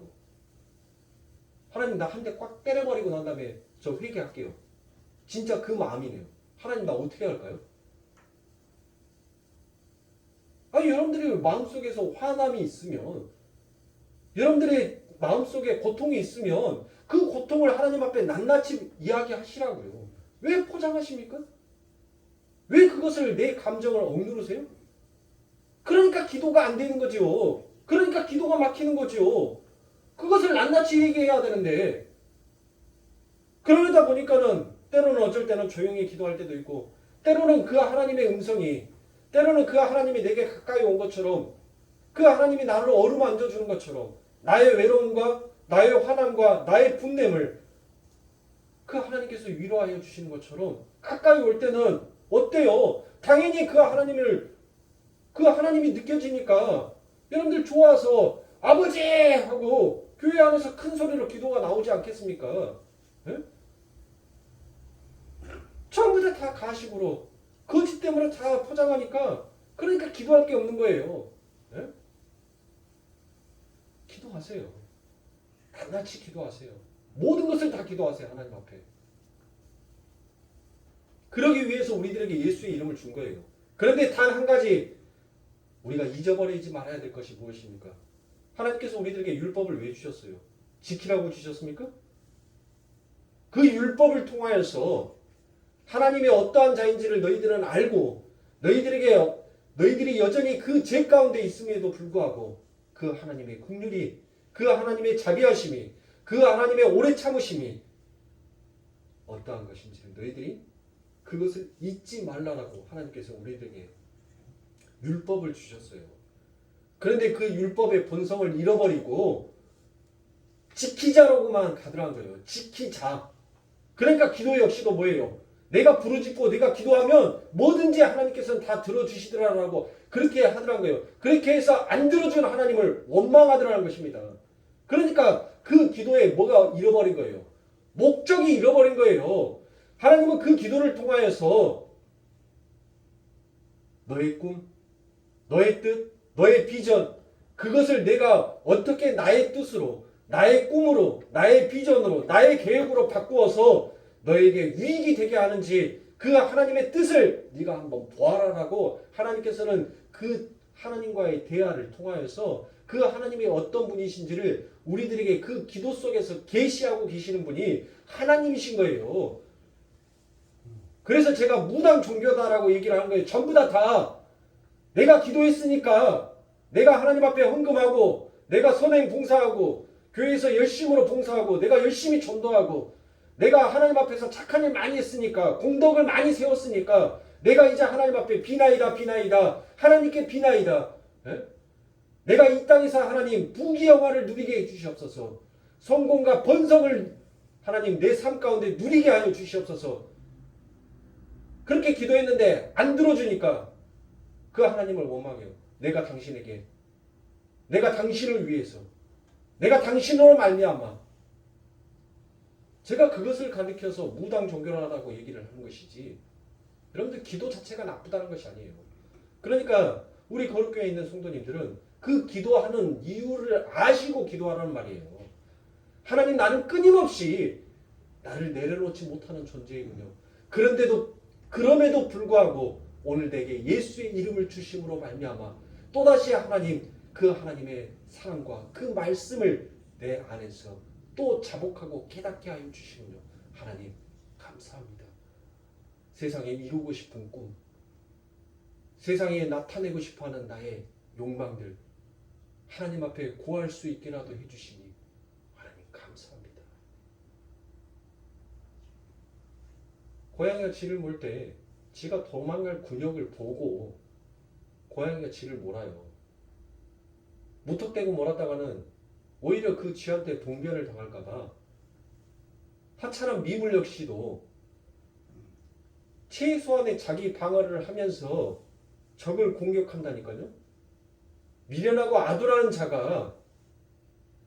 하나님 나 한 대 꽉 때려버리고 난 다음에 저 회개할게요. 진짜 그 마음이네요. 하나님 나 어떻게 할까요? 아니 여러분들이 마음속에서 화남이 있으면 여러분들의 마음속에 고통이 있으면 그 고통을 하나님 앞에 낱낱이 이야기하시라고요. 왜 포장하십니까? 왜 그것을 내 감정을 억누르세요? 그러니까 기도가 안 되는 거지요. 그러니까 기도가 막히는 거지요. 그것을 낱낱이 얘기해야 되는데 그러다 보니까는 때로는 어쩔 때는 조용히 기도할 때도 있고 때로는 그 하나님의 음성이 때로는 그 하나님이 내게 가까이 온 것처럼 그 하나님이 나를 어루만져 주는 것처럼 나의 외로움과 나의 화남과 나의 분냄을 그 하나님께서 위로하여 주시는 것처럼 가까이 올 때는 어때요? 당연히 그 하나님이 느껴지니까 여러분들 좋아서 아버지 하고 교회 안에서 큰 소리로 기도가 나오지 않겠습니까? 네? 전부 다 가식으로 거짓 때문에 다 포장하니까 그러니까 기도할 게 없는 거예요. 네? 기도하세요. 낱낱이 기도하세요. 모든 것을 다 기도하세요. 하나님 앞에. 그러기 위해서 우리들에게 예수의 이름을 준 거예요. 그런데 단 한 가지 우리가 잊어버리지 말아야 될 것이 무엇입니까? 하나님께서 우리들에게 율법을 왜 주셨어요? 지키라고 주셨습니까? 그 율법을 통하여서 하나님의 어떠한 자인지를 너희들은 알고 너희들이 여전히 그 죄 가운데 있음에도 불구하고 그 하나님의 긍휼이 그 하나님의 자비하심이 그 하나님의 오래 참으심이 어떠한 것인지를 너희들이 그것을 잊지 말라라고 하나님께서 우리들에게 율법을 주셨어요. 그런데 그 율법의 본성을 잃어버리고 지키자라고만 가더란 거예요. 지키자. 그러니까 기도 역시도 뭐예요? 내가 부르짖고 내가 기도하면 뭐든지 하나님께서는 다 들어주시더라라고 그렇게 하더란 거예요. 그렇게 해서 안 들어준 하나님을 원망하더라는 것입니다. 그러니까 그 기도에 뭐가 잃어버린 거예요? 목적이 잃어버린 거예요. 하나님은 그 기도를 통하여서 너의 꿈, 너의 뜻, 너의 비전 그것을 내가 어떻게 나의 뜻으로 나의 꿈으로 나의 비전으로 나의 계획으로 바꾸어서 너에게 유익이 되게 하는지 그 하나님의 뜻을 네가 한번 보아라라고 하나님께서는 그 하나님과의 대화를 통하여서 그 하나님이 어떤 분이신지를 우리들에게 그 기도 속에서 계시하고 계시는 분이 하나님이신 거예요. 그래서 제가 무당 종교다라고 얘기를 하는 거예요. 전부 다 내가 기도했으니까 내가 하나님 앞에 헌금하고 내가 선행 봉사하고 교회에서 열심으로 봉사하고 내가 열심히 전도하고 내가 하나님 앞에서 착한 일 많이 했으니까 공덕을 많이 세웠으니까 내가 이제 하나님 앞에 비나이다 비나이다 하나님께 비나이다. 에? 내가 이 땅에서 하나님 부귀영화를 누리게 해주시옵소서. 성공과 번성을 하나님 내 삶 가운데 누리게 하여 주시옵소서. 그렇게 기도했는데 안 들어주니까 그 하나님을 원망해요. 내가 당신에게 내가 당신을 위해서 내가 당신으로 말미암아 제가 그것을 가리켜서 무당 종교라고 얘기를 하는 것이지 여러분들 기도 자체가 나쁘다는 것이 아니에요. 그러니까 우리 거룩교회에 있는 성도님들은 그 기도하는 이유를 아시고 기도하라는 말이에요. 하나님 나는 끊임없이 나를 내려놓지 못하는 존재이군요. 그럼에도 불구하고 오늘 내게 예수의 이름을 주심으로 말미암아 또다시 하나님 그 하나님의 사랑과 그 말씀을 내 안에서 또 자복하고 깨닫게 하여 주시군요. 하나님 감사합니다. 세상에 이루고 싶은 꿈, 세상에 나타내고 싶어하는 나의 욕망들 하나님 앞에 고할 수 있게라도 해주시니 하나님 감사합니다. 고양이가 쥐를 몰 때 쥐가 도망갈 근육을 보고 고양이가 쥐를 몰아요. 무턱대고 몰았다가는 오히려 그 쥐한테 봉변을 당할까봐 하찮은 미물 역시도 최소한의 자기 방어를 하면서 적을 공격한다니까요. 미련하고 아두라는 자가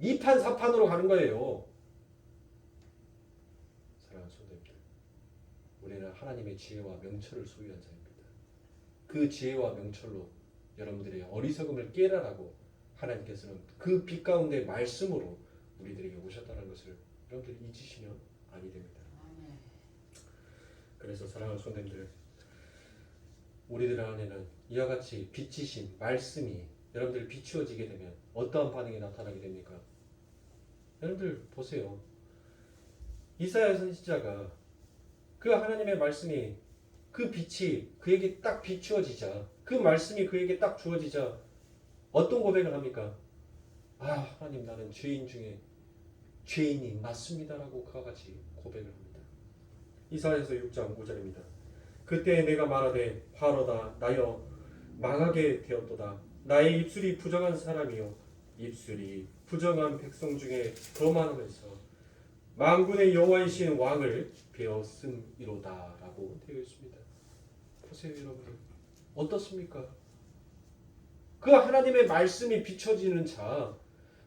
2판 4판으로 가는 거예요. 사랑하는 성도님들, 우리는 하나님의 지혜와 명철을 소유한 자입니다. 그 지혜와 명철로 여러분들의 어리석음을 깨라라고 하나님께서는 그 빛 가운데 말씀으로 우리들에게 오셨다는 것을 여러분들이 잊으시면 아니 됩니다. 그래서 사랑하는 성도님들, 우리들 안에는 이와 같이 빛이신 말씀이 여러분들 비추어지게 되면 어떠한 반응이 나타나게 됩니까? 여러분들 보세요. 이사야 선지자가 그 하나님의 말씀이 그 빛이 그에게 딱 비추어지자 그 말씀이 그에게 딱 주어지자 어떤 고백을 합니까? 아 하나님 나는 죄인 중에 죄인이 맞습니다라고 그와 같이 고백을 합니다. 이사야서 6장 5절입니다. 그때 내가 말하되 화로다 나여 망하게 되었도다. 나의 입술이 부정한 사람이요 입술이 부정한 백성 중에 거만하면서 만군의 여호와이신 왕을 배었음이로다 라고 되어 있습니다. 보세요 여러분 어떻습니까? 그 하나님의 말씀이 비춰지는 자,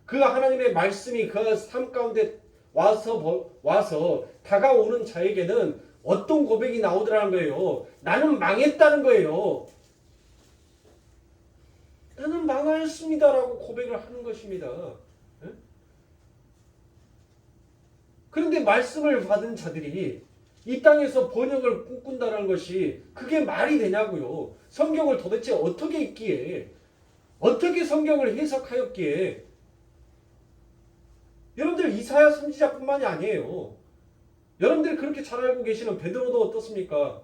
그 하나님의 말씀이 그 삶 가운데 와서 다가오는 자에게는 어떤 고백이 나오더라는 거예요. 나는 망했다는 거예요. 나는 망하였습니다라고 고백을 하는 것입니다. 그런데 말씀을 받은 자들이 이 땅에서 번영을 꿈꾼다는 것이 그게 말이 되냐고요. 성경을 도대체 어떻게 읽기에 어떻게 성경을 해석하였기에 여러분들 이사야 선지자뿐만이 아니에요. 여러분들 그렇게 잘 알고 계시는 베드로도 어떻습니까?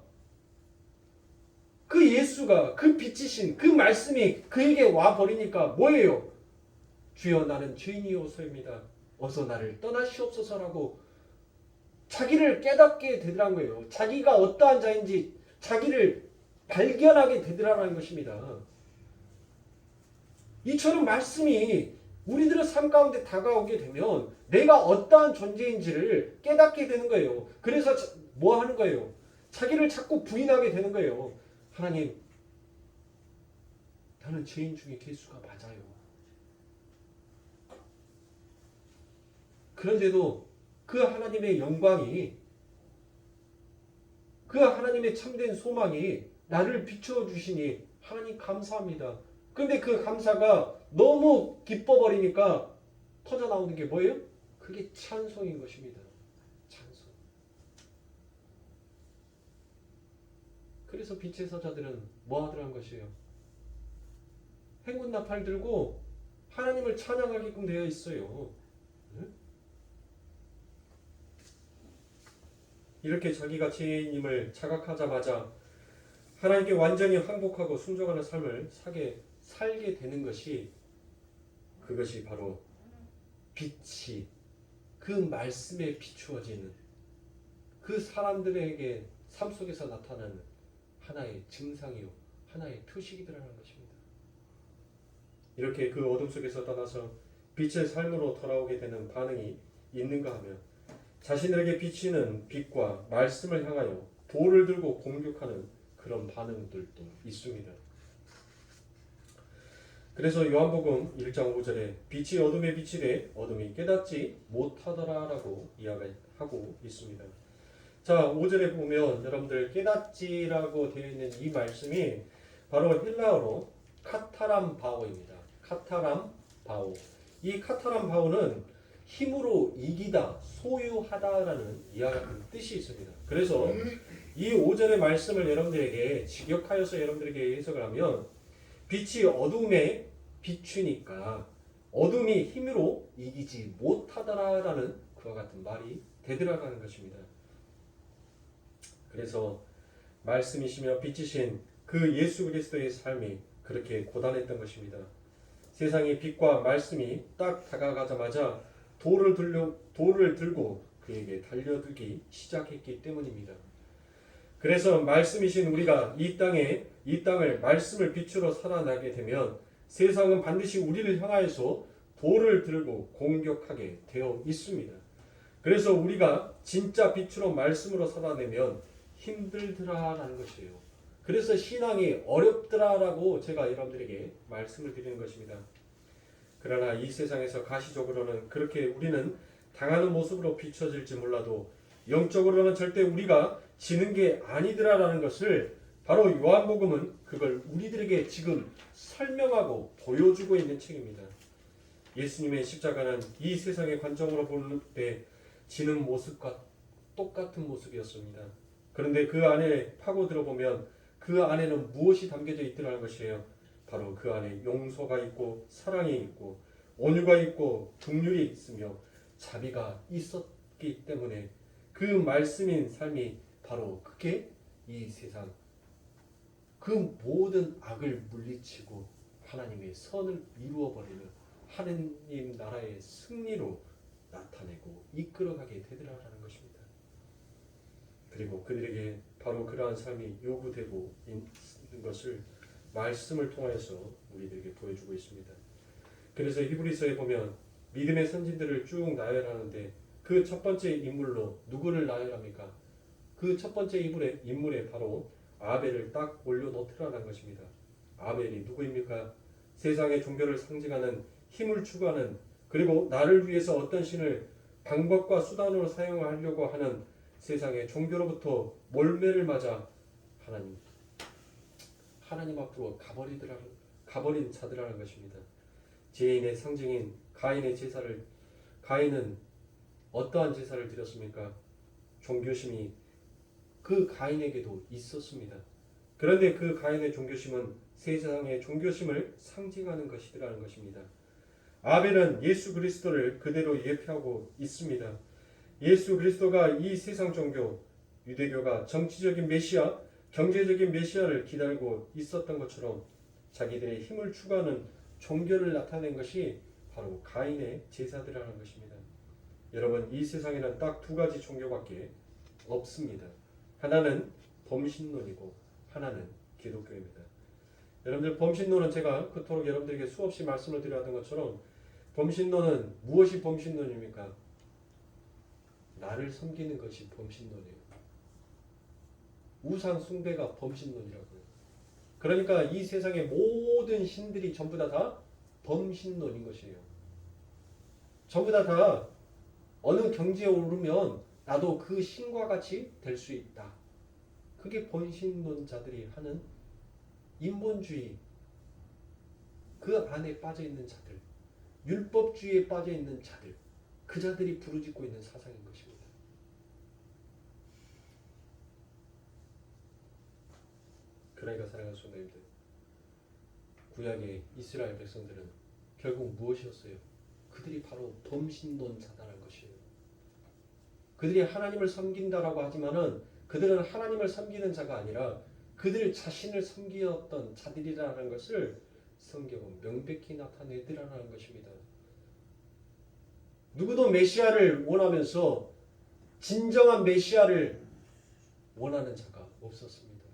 그 예수가 그 빛이신 그 말씀이 그에게 와버리니까 뭐예요? 주여 나는 죄인이오소입니다. 어서 나를 떠나시옵소서라고 자기를 깨닫게 되더란 거예요. 자기가 어떠한 자인지 자기를 발견하게 되더라는 것입니다. 이처럼 말씀이 우리들의 삶 가운데 다가오게 되면 내가 어떠한 존재인지를 깨닫게 되는 거예요. 그래서 뭐 하는 거예요? 자기를 자꾸 부인하게 되는 거예요. 하나님, 나는 죄인 중에 개수가 맞아요. 그런데도 그 하나님의 영광이, 그 하나님의 참된 소망이 나를 비추어 주시니 하나님 감사합니다. 그런데 그 감사가 너무 기뻐버리니까 터져나오는 게 뭐예요? 그게 찬송인 것입니다. 찬송. 그래서 빛의 사자들은 뭐 하더란 것이에요? 행군 나팔 들고 하나님을 찬양하게끔 되어 있어요. 이렇게 자기가 죄인임을 자각하자마자 하나님께 완전히 항복하고 순종하는 삶을 살게 되는 것이 그것이 바로 빛이 그 말씀에 비추어지는 그 사람들에게 삶 속에서 나타나는 하나의 증상이요 하나의 표식이라는 것입니다. 이렇게 그 어둠 속에서 떠나서 빛의 삶으로 돌아오게 되는 반응이 있는가 하면 자신에게 비치는 빛과 말씀을 향하여 돌을 들고 공격하는 그런 반응들도 있습니다. 그래서 요한복음 1장 5절에 빛이 어둠에 비치되 어둠이 깨닫지 못하더라라고 이야기하고 있습니다. 자, 5절에 보면 여러분들 깨닫지라고 되어 있는 이 말씀이 바로 헬라어로 카타람바오입니다. 카타람바오. 이 카타람바오는 힘으로 이기다, 소유하다라는 이와 같은 뜻이 있습니다. 그래서 이 5절의 말씀을 여러분들에게 직역하여서 여러분들에게 해석을 하면 빛이 어둠에 비추니까 어둠이 힘으로 이기지 못하더라라는 그와 같은 말이 되돌아가는 것입니다. 그래서 말씀이시며 빛이신 그 예수 그리스도의 삶이 그렇게 고단했던 것입니다. 세상의 빛과 말씀이 딱 다가가자마자 돌을 들고 그에게 달려들기 시작했기 때문입니다. 그래서 말씀이신 우리가 이 땅을 말씀을 빛으로 살아나게 되면 세상은 반드시 우리를 향하여서 돌을 들고 공격하게 되어 있습니다. 그래서 우리가 진짜 빛으로 말씀으로 살아내면 힘들더라라는 것이에요. 그래서 신앙이 어렵더라라고 제가 여러분들에게 말씀을 드리는 것입니다. 그러나 이 세상에서 가시적으로는 그렇게 우리는 당하는 모습으로 비춰질지 몰라도 영적으로는 절대 우리가 지는 게 아니더라라는 것을 바로 요한복음은 그걸 우리들에게 지금 설명하고 보여주고 있는 책입니다. 예수님의 십자가는 이 세상의 관점으로 볼 때 지는 모습과 똑같은 모습이었습니다. 그런데 그 안에 파고 들어보면 그 안에는 무엇이 담겨져 있더라는 것이에요. 바로 그 안에 용서가 있고 사랑이 있고 온유가 있고 긍휼이 있으며 자비가 있었기 때문에 그 말씀인 삶이 바로 그게 이 세상 그 모든 악을 물리치고 하나님의 선을 이루어버리는 하느님 나라의 승리로 나타내고 이끌어가게 되더라라는 것입니다. 그리고 그들에게 바로 그러한 삶이 요구되고 있는 것을 말씀을 통해서 우리들에게 보여주고 있습니다. 그래서 히브리서에 보면 믿음의 선진들을 쭉 나열하는데 그 첫 번째 인물로 누구를 나열합니까? 그 첫 번째 인물에 바로 아벨을 딱 올려놓더라는 것입니다. 아벨이 누구입니까? 세상의 종교를 상징하는 힘을 추구하는 그리고 나를 위해서 어떤 신을 방법과 수단으로 사용하려고 하는 세상의 종교로부터 몰매를 맞아 하나님 앞으로 가버린 자들이라는 것입니다. 죄인의 상징인 가인은 어떠한 제사를 드렸습니까? 종교심이 그 가인에게도 있었습니다. 그런데 그 가인의 종교심은 세상의 종교심을 상징하는 것이라는 것입니다. 아벨은 예수 그리스도를 그대로 예표하고 있습니다. 예수 그리스도가 이 세상 종교, 유대교가 정치적인 메시아, 경제적인 메시아를 기다리고 있었던 것처럼 자기들의 힘을 추구하는 종교를 나타낸 것이 바로 가인의 제사들이라는 것입니다. 여러분, 이 세상에는 딱 두 가지 종교밖에 없습니다. 하나는 범신론이고 하나는 기독교입니다. 여러분들, 범신론은 제가 그토록 여러분들에게 수없이 말씀을 드렸던 것처럼 범신론은 무엇이 범신론입니까? 나를 섬기는 것이 범신론이에요. 우상 숭배가 범신론이라고요. 그러니까 이 세상의 모든 신들이 전부 다 범신론인 것이에요. 전부 다 어느 경지에 오르면 나도 그 신과 같이 될 수 있다. 그게 범신론자들이 하는 인본주의, 그 안에 빠져 있는 자들, 율법주의에 빠져 있는 자들, 그 자들이 부르짖고 있는 사상인 것입니다. 그러니까 사랑하는 성도님들, 구약의 이스라엘 백성들은 결국 무엇이었어요? 그들이 바로 범신론자다라는 것이에요. 그들이 하나님을 섬긴다라고 하지만은 그들은 하나님을 섬기는 자가 아니라 그들 자신을 섬기었던 자들이라는 것을 성경은 명백히 나타내더라는 것입니다. 누구도 메시아를 원하면서 진정한 메시아를 원하는 자가 없었습니다.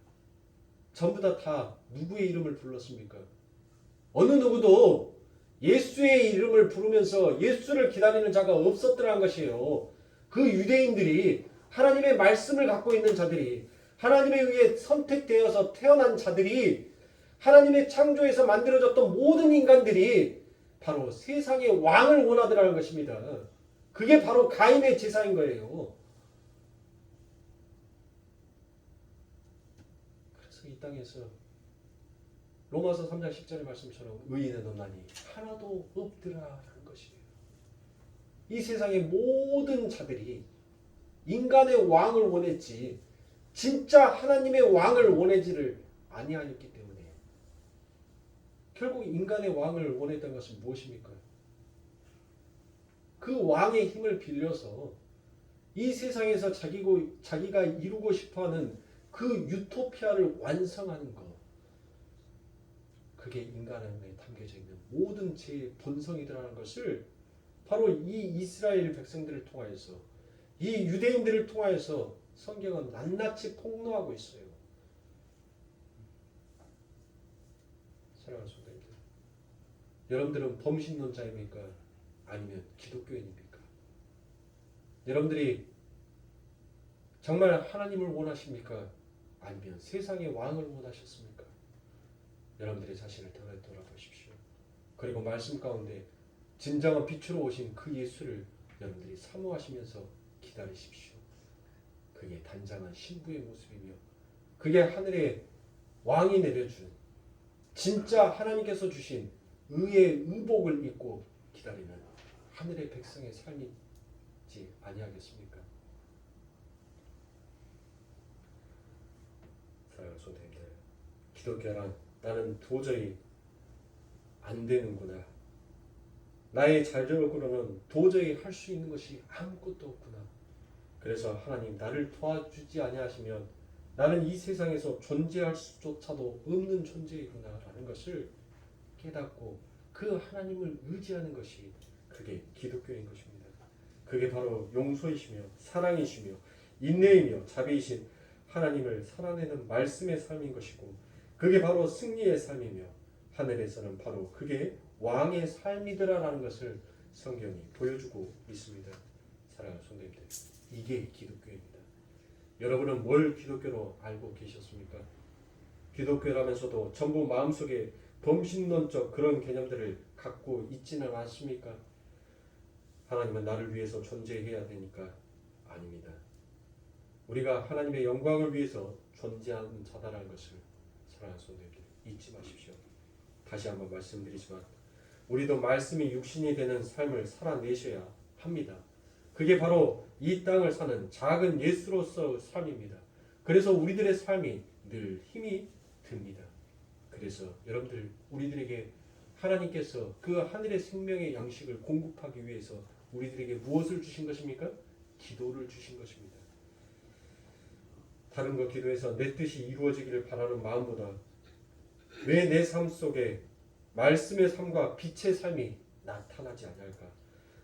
전부 다 누구의 이름을 불렀습니까? 어느 누구도 예수의 이름을 부르면서 예수를 기다리는 자가 없었더라는 것이에요. 그 유대인들이 하나님의 말씀을 갖고 있는 자들이 하나님에 의해 선택되어서 태어난 자들이 하나님의 창조에서 만들어졌던 모든 인간들이 바로 세상의 왕을 원하더라는 것입니다. 그게 바로 가인의 제사인 거예요. 그래서 이 땅에서 로마서 3장 10절의 말씀처럼 의인은 없나니 하나도 없더라라는 것이에요. 이 세상의 모든 자들이 인간의 왕을 원했지 진짜 하나님의 왕을 원하지를 아니하였기 때문에 결국 인간의 왕을 원했던 것은 무엇입니까? 그 왕의 힘을 빌려서 이 세상에서 자기가 이루고 싶어하는 그 유토피아를 완성하는 것, 그게 인간의 안에 담겨져 있는 모든 죄의 본성이라는 것을 바로 이 이스라엘 백성들을 통하여서 이 유대인들을 통하여서 성경은 낱낱이 폭로하고 있어요. 사랑하는 성도님들, 여러분들은 범신론자입니까? 아니면 기독교인입니까? 여러분들이 정말 하나님을 원하십니까? 아니면 세상의 왕을 원하셨습니까? 여러분들의 자신을 돌아보십시오. 그리고 말씀 가운데 진정한 빛으로 오신 그 예수를 여러분들이 사모하시면서 기다리십시오. 그게 단장한 신부의 모습이며 그게 하늘의 왕이 내려준 진짜 하나님께서 주신 의의 의복을 입고 기다리는 하늘의 백성의 삶이지 아니하겠습니까? 사랑하는 성도님들, 기독교란 나는 도저히 안 되는구나. 나의 자력으로는 도저히 할 수 있는 것이 아무것도 없구나. 그래서 하나님 나를 도와주지 아니하시면 나는 이 세상에서 존재할 수조차도 없는 존재이구나라는 것을 깨닫고 그 하나님을 의지하는 것이 그게 기독교인 것입니다. 그게 바로 용서이시며 사랑이시며 인내이며 자비이신 하나님을 살아내는 말씀의 삶인 것이고 그게 바로 승리의 삶이며 하늘에서는 바로 그게 왕의 삶이더라라는 것을 성경이 보여주고 있습니다. 사랑하는 성도님들, 이게 기독교입니다. 여러분은 뭘 기독교로 알고 계셨습니까? 기독교라면서도 전부 마음속에 범신론적 그런 개념들을 갖고 있지는 않습니까? 하나님은 나를 위해서 존재해야 되니까 아닙니다. 우리가 하나님의 영광을 위해서 존재하는 자다라는 것을 사랑하는 성도님들 잊지 마십시오. 다시 한번 말씀드리지만 우리도 말씀이 육신이 되는 삶을 살아내셔야 합니다. 그게 바로 이 땅을 사는 작은 예수로서의 삶입니다. 그래서 우리들의 삶이 늘 힘이 듭니다. 그래서 여러분들 우리들에게 하나님께서 그 하늘의 생명의 양식을 공급하기 위해서 우리들에게 무엇을 주신 것입니까? 기도를 주신 것입니다. 다른 거 기도해서 내 뜻이 이루어지기를 바라는 마음보다 왜 내 삶 속에 말씀의 삶과 빛의 삶이 나타나지 않을까?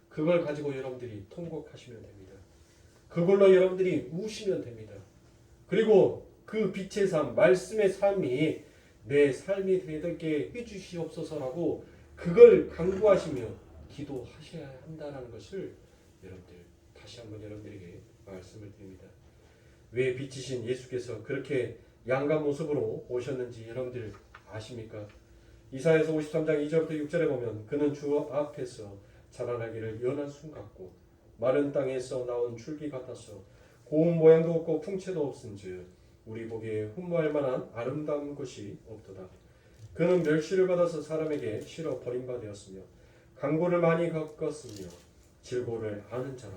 그걸 가지고 여러분들이 통곡하시면 됩니다. 그걸로 여러분들이 우시면 됩니다. 그리고 그 빛의 삶, 말씀의 삶이 내 삶이 되게 해주시옵소서라고 그걸 간구하시며 기도하셔야 한다는 것을 여러분들 다시 한번 여러분들에게 말씀을 드립니다. 왜 빛이신 예수께서 그렇게 양간 모습으로 오셨는지 여러분들 아십니까? 이사야서 53장 2절부터 6절에 보면 그는 주 앞에서 자라나기를 연한 순 같고 마른 땅에서 나온 줄기 같아서 고운 모양도 없고 풍채도 없은즉 우리 보기에 흠모할 만한 아름다운 것이 없도다. 그는 멸시를 받아서 사람에게 실어 버림바 되었으며 강고를 많이 겪었으며 질고를 아는 자라.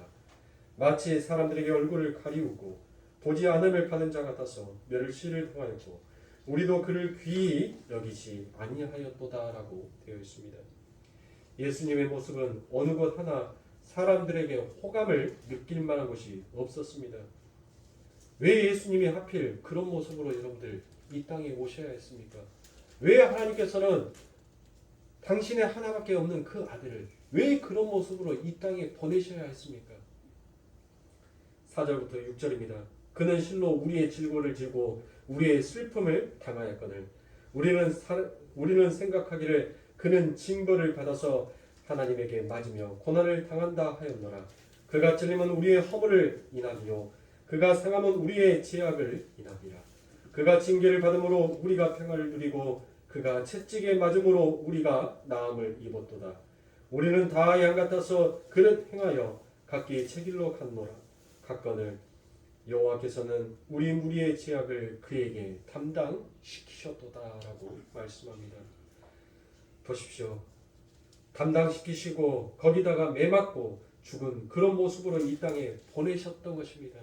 마치 사람들에게 얼굴을 가리우고 보지 않음을 받은 자 같아서 멸시를 당하였고 우리도 그를 귀히 여기지 아니하였도다라고 되어 있습니다. 예수님의 모습은 어느 것 하나 사람들에게 호감을 느낄 만한 것이 없었습니다. 왜 예수님이 하필 그런 모습으로 여러분들 이 땅에 오셔야 했습니까? 왜 하나님께서는 당신의 하나밖에 없는 그 아들을 왜 그런 모습으로 이 땅에 보내셔야 했습니까? 4절부터 6절입니다. 그는 실로 우리의 질고를 지고 우리의 슬픔을 당하였거늘 우리는 생각하기를 그는 징벌을 받아서 하나님에게 맞으며 고난을 당한다 하였노라. 그가 찔림은 우리의 허물을 인하리요 그가 상함은 우리의 죄악을 인하리라. 그가 징계를 받음으로 우리가 평안을 누리고 그가 채찍에 맞음으로 우리가 나음을 입었도다. 우리는 다 양 같아서 그릇 행하여 각기 채길로 갔노라. 갔거늘 여호와께서는 우리 무리의 죄악을 그에게 담당시키셨도다라고 말씀합니다. 보십시오. 담당시키시고 거기다가 매맞고 죽은 그런 모습으로 이 땅에 보내셨던 것입니다.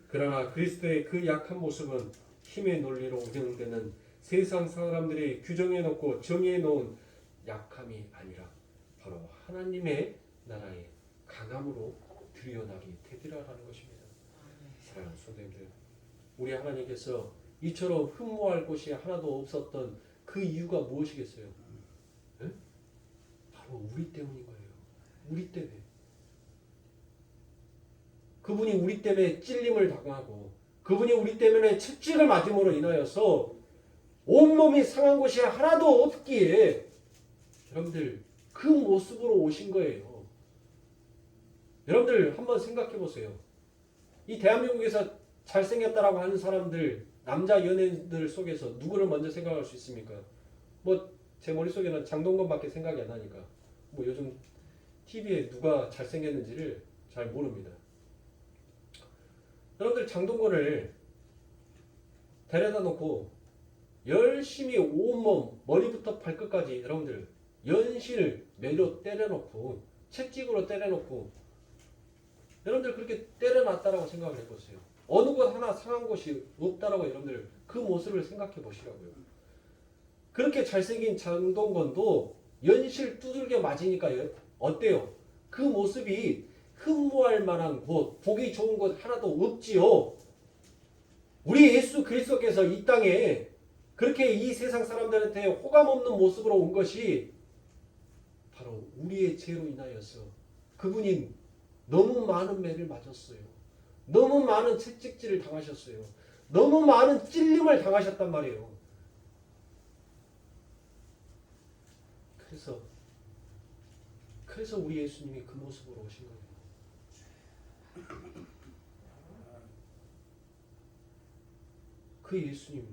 그러나 그리스도의 그 약한 모습은 힘의 논리로 운영되는 세상 사람들이 규정해 놓고 정의해 놓은 약함이 아니라 바로 하나님의 나라의 강함으로 드러나게 되리라라는 것입니다. 사랑하는 성도님들, 우리 하나님께서 이처럼 흠모할 곳이 하나도 없었던 그 이유가 무엇이겠어요? 네? 바로 우리 때문인 거예요. 우리 때문에. 그분이 우리 때문에 찔림을 당하고 그분이 우리 때문에 채찍을 맞음으로 인하여서 온몸이 상한 곳이 하나도 없기에 여러분들 그 모습으로 오신 거예요. 여러분들 한번 생각해 보세요. 이 대한민국에서 잘생겼다라고 하는 사람들, 남자 연예인들 속에서 누구를 먼저 생각할 수 있습니까? 뭐 제 머릿속에는 장동건밖에 생각이 안 나니까 뭐 요즘 TV에 누가 잘생겼는지를 잘 모릅니다. 여러분들 장동건을 데려다 놓고 열심히 온몸 머리부터 발끝까지 여러분들 연신을 매로 때려놓고 채찍으로 때려놓고 여러분들 그렇게 때려놨다라고 생각을 해보세요. 어느 곳 하나 상한 곳이 없다라고 여러분들 그 모습을 생각해 보시라고요. 그렇게 잘생긴 장동건도 연실 두들겨 맞으니까 어때요? 그 모습이 흠모할 만한 곳, 보기 좋은 곳 하나도 없지요. 우리 예수 그리스도께서 이 땅에 그렇게 이 세상 사람들한테 호감 없는 모습으로 온 것이 바로 우리의 죄로 인하여서 그분이 너무 많은 매를 맞았어요. 너무 많은 채찍질을 당하셨어요. 너무 많은 찔림을 당하셨단 말이에요. 그래서 우리 예수님이 그 모습으로 오신 거예요. 그 예수님,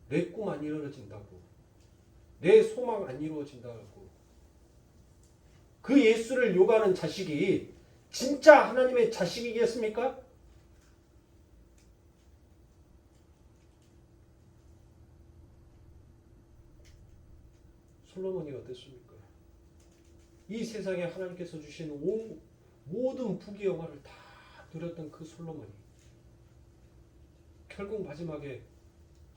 내 꿈 안 이루어진다고, 내 소망 안 이루어진다고, 그 예수를 욕하는 자식이 진짜 하나님의 자식이겠습니까? 솔로몬이 어땠습니까? 이 세상에 하나님께서 주신 모든 부귀 영화를 다 누렸던 그 솔로몬이 결국 마지막에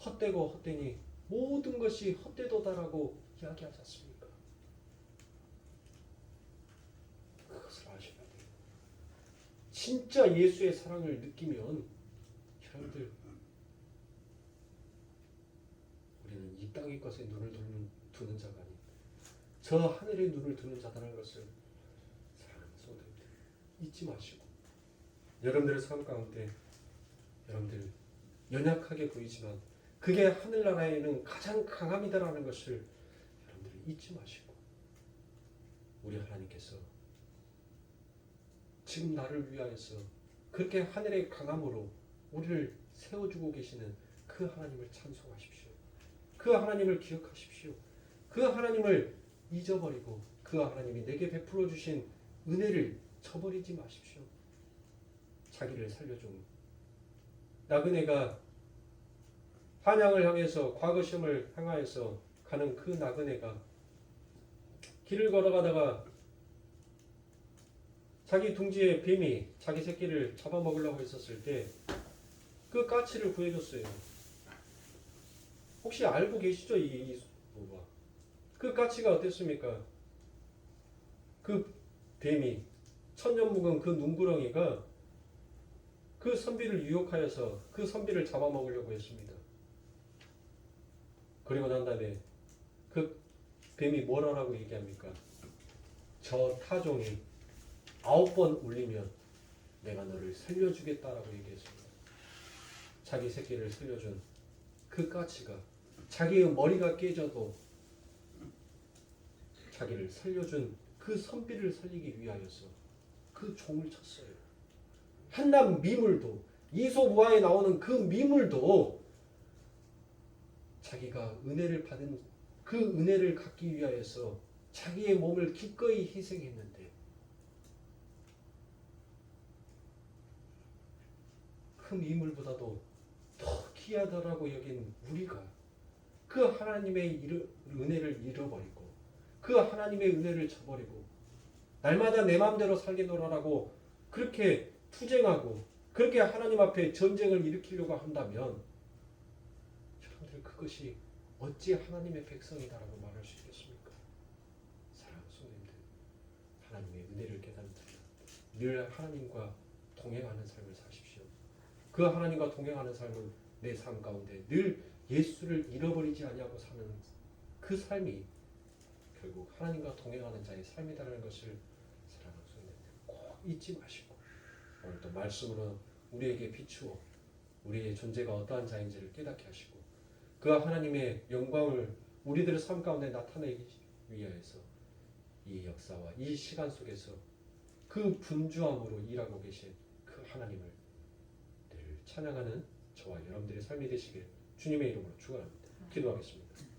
헛되고 헛되니 모든 것이 헛되도다라고 이야기하지 않습니까? 그것을 아셔야 돼요. 진짜 예수의 사랑을 느끼면 여러분들 우리는 이 땅의 것에 눈을 두는 자가 아닌 저 하늘의 눈을 두는 자다라는 것을 사랑하는 성도님들 잊지 마시고 여러분들의 삶 가운데 여러분들 연약하게 보이지만 그게 하늘나라에는 가장 강함이다라는 것을 여러분들 잊지 마시고 우리 하나님께서 지금 나를 위하여서 그렇게 하늘의 강함으로 우리를 세워주고 계시는 그 하나님을 찬송하십시오. 그 하나님을 기억하십시오. 그 하나님을 잊어버리고 그 하나님이 내게 베풀어 주신 은혜를 저버리지 마십시오. 자기를 살려준 나그네가 한양을 향해서 과거 시험을 향하여서 가는 그 나그네가 길을 걸어가다가 자기 둥지에 뱀이 자기 새끼를 잡아먹으려고 했었을 때 그 까치를 구해줬어요. 혹시 알고 계시죠? 이 뭐가? 그 까치가 어땠습니까? 그 뱀이 천년 묵은 그 눈구렁이가 그 선비를 유혹하여서 그 선비를 잡아먹으려고 했습니다. 그리고 난 다음에 그 뱀이 뭐라고 얘기합니까? 저 타종이 9번 울리면 내가 너를 살려주겠다라고 얘기했습니다. 자기 새끼를 살려준 그 까치가 자기의 머리가 깨져도 자기를 살려준 그 선비를 살리기 위하여서 그 종을 쳤어요. 한낱 미물도 이솝우화에 나오는 그 미물도 자기가 은혜를 받은 그 은혜를 갖기 위하여서 자기의 몸을 기꺼이 희생했는데 그 미물보다도 더 귀하다라고 여긴 우리가 그 하나님의 은혜를 잃어버리고 그 하나님의 은혜를 저버리고 날마다 내 마음대로 살겠노라라고 그렇게 투쟁하고 그렇게 하나님 앞에 전쟁을 일으키려고 한다면 여러분들 그것이 어찌 하나님의 백성이다라고 말할 수 있겠습니까? 사랑하는 성도님들, 하나님의 은혜를 깨닫는 늘 하나님과 동행하는 삶을 사십시오. 그 하나님과 동행하는 삶을 내 삶 가운데 늘 예수를 잃어버리지 아니하고 사는 그 삶이 결국 하나님과 동행하는 자의 삶이다라는 것을 사랑하는 성도님들 꼭 잊지 마시고 오늘도 말씀으로 우리에게 비추어 우리의 존재가 어떠한 자인지를 깨닫게 하시고 그 하나님의 영광을 우리들의 삶 가운데 나타내기 위하여서 이 역사와 이 시간 속에서 그 분주함으로 일하고 계신 그 하나님을 늘 찬양하는 저와 여러분들의 삶이 되시길 주님의 이름으로 축원합니다. 기도하겠습니다.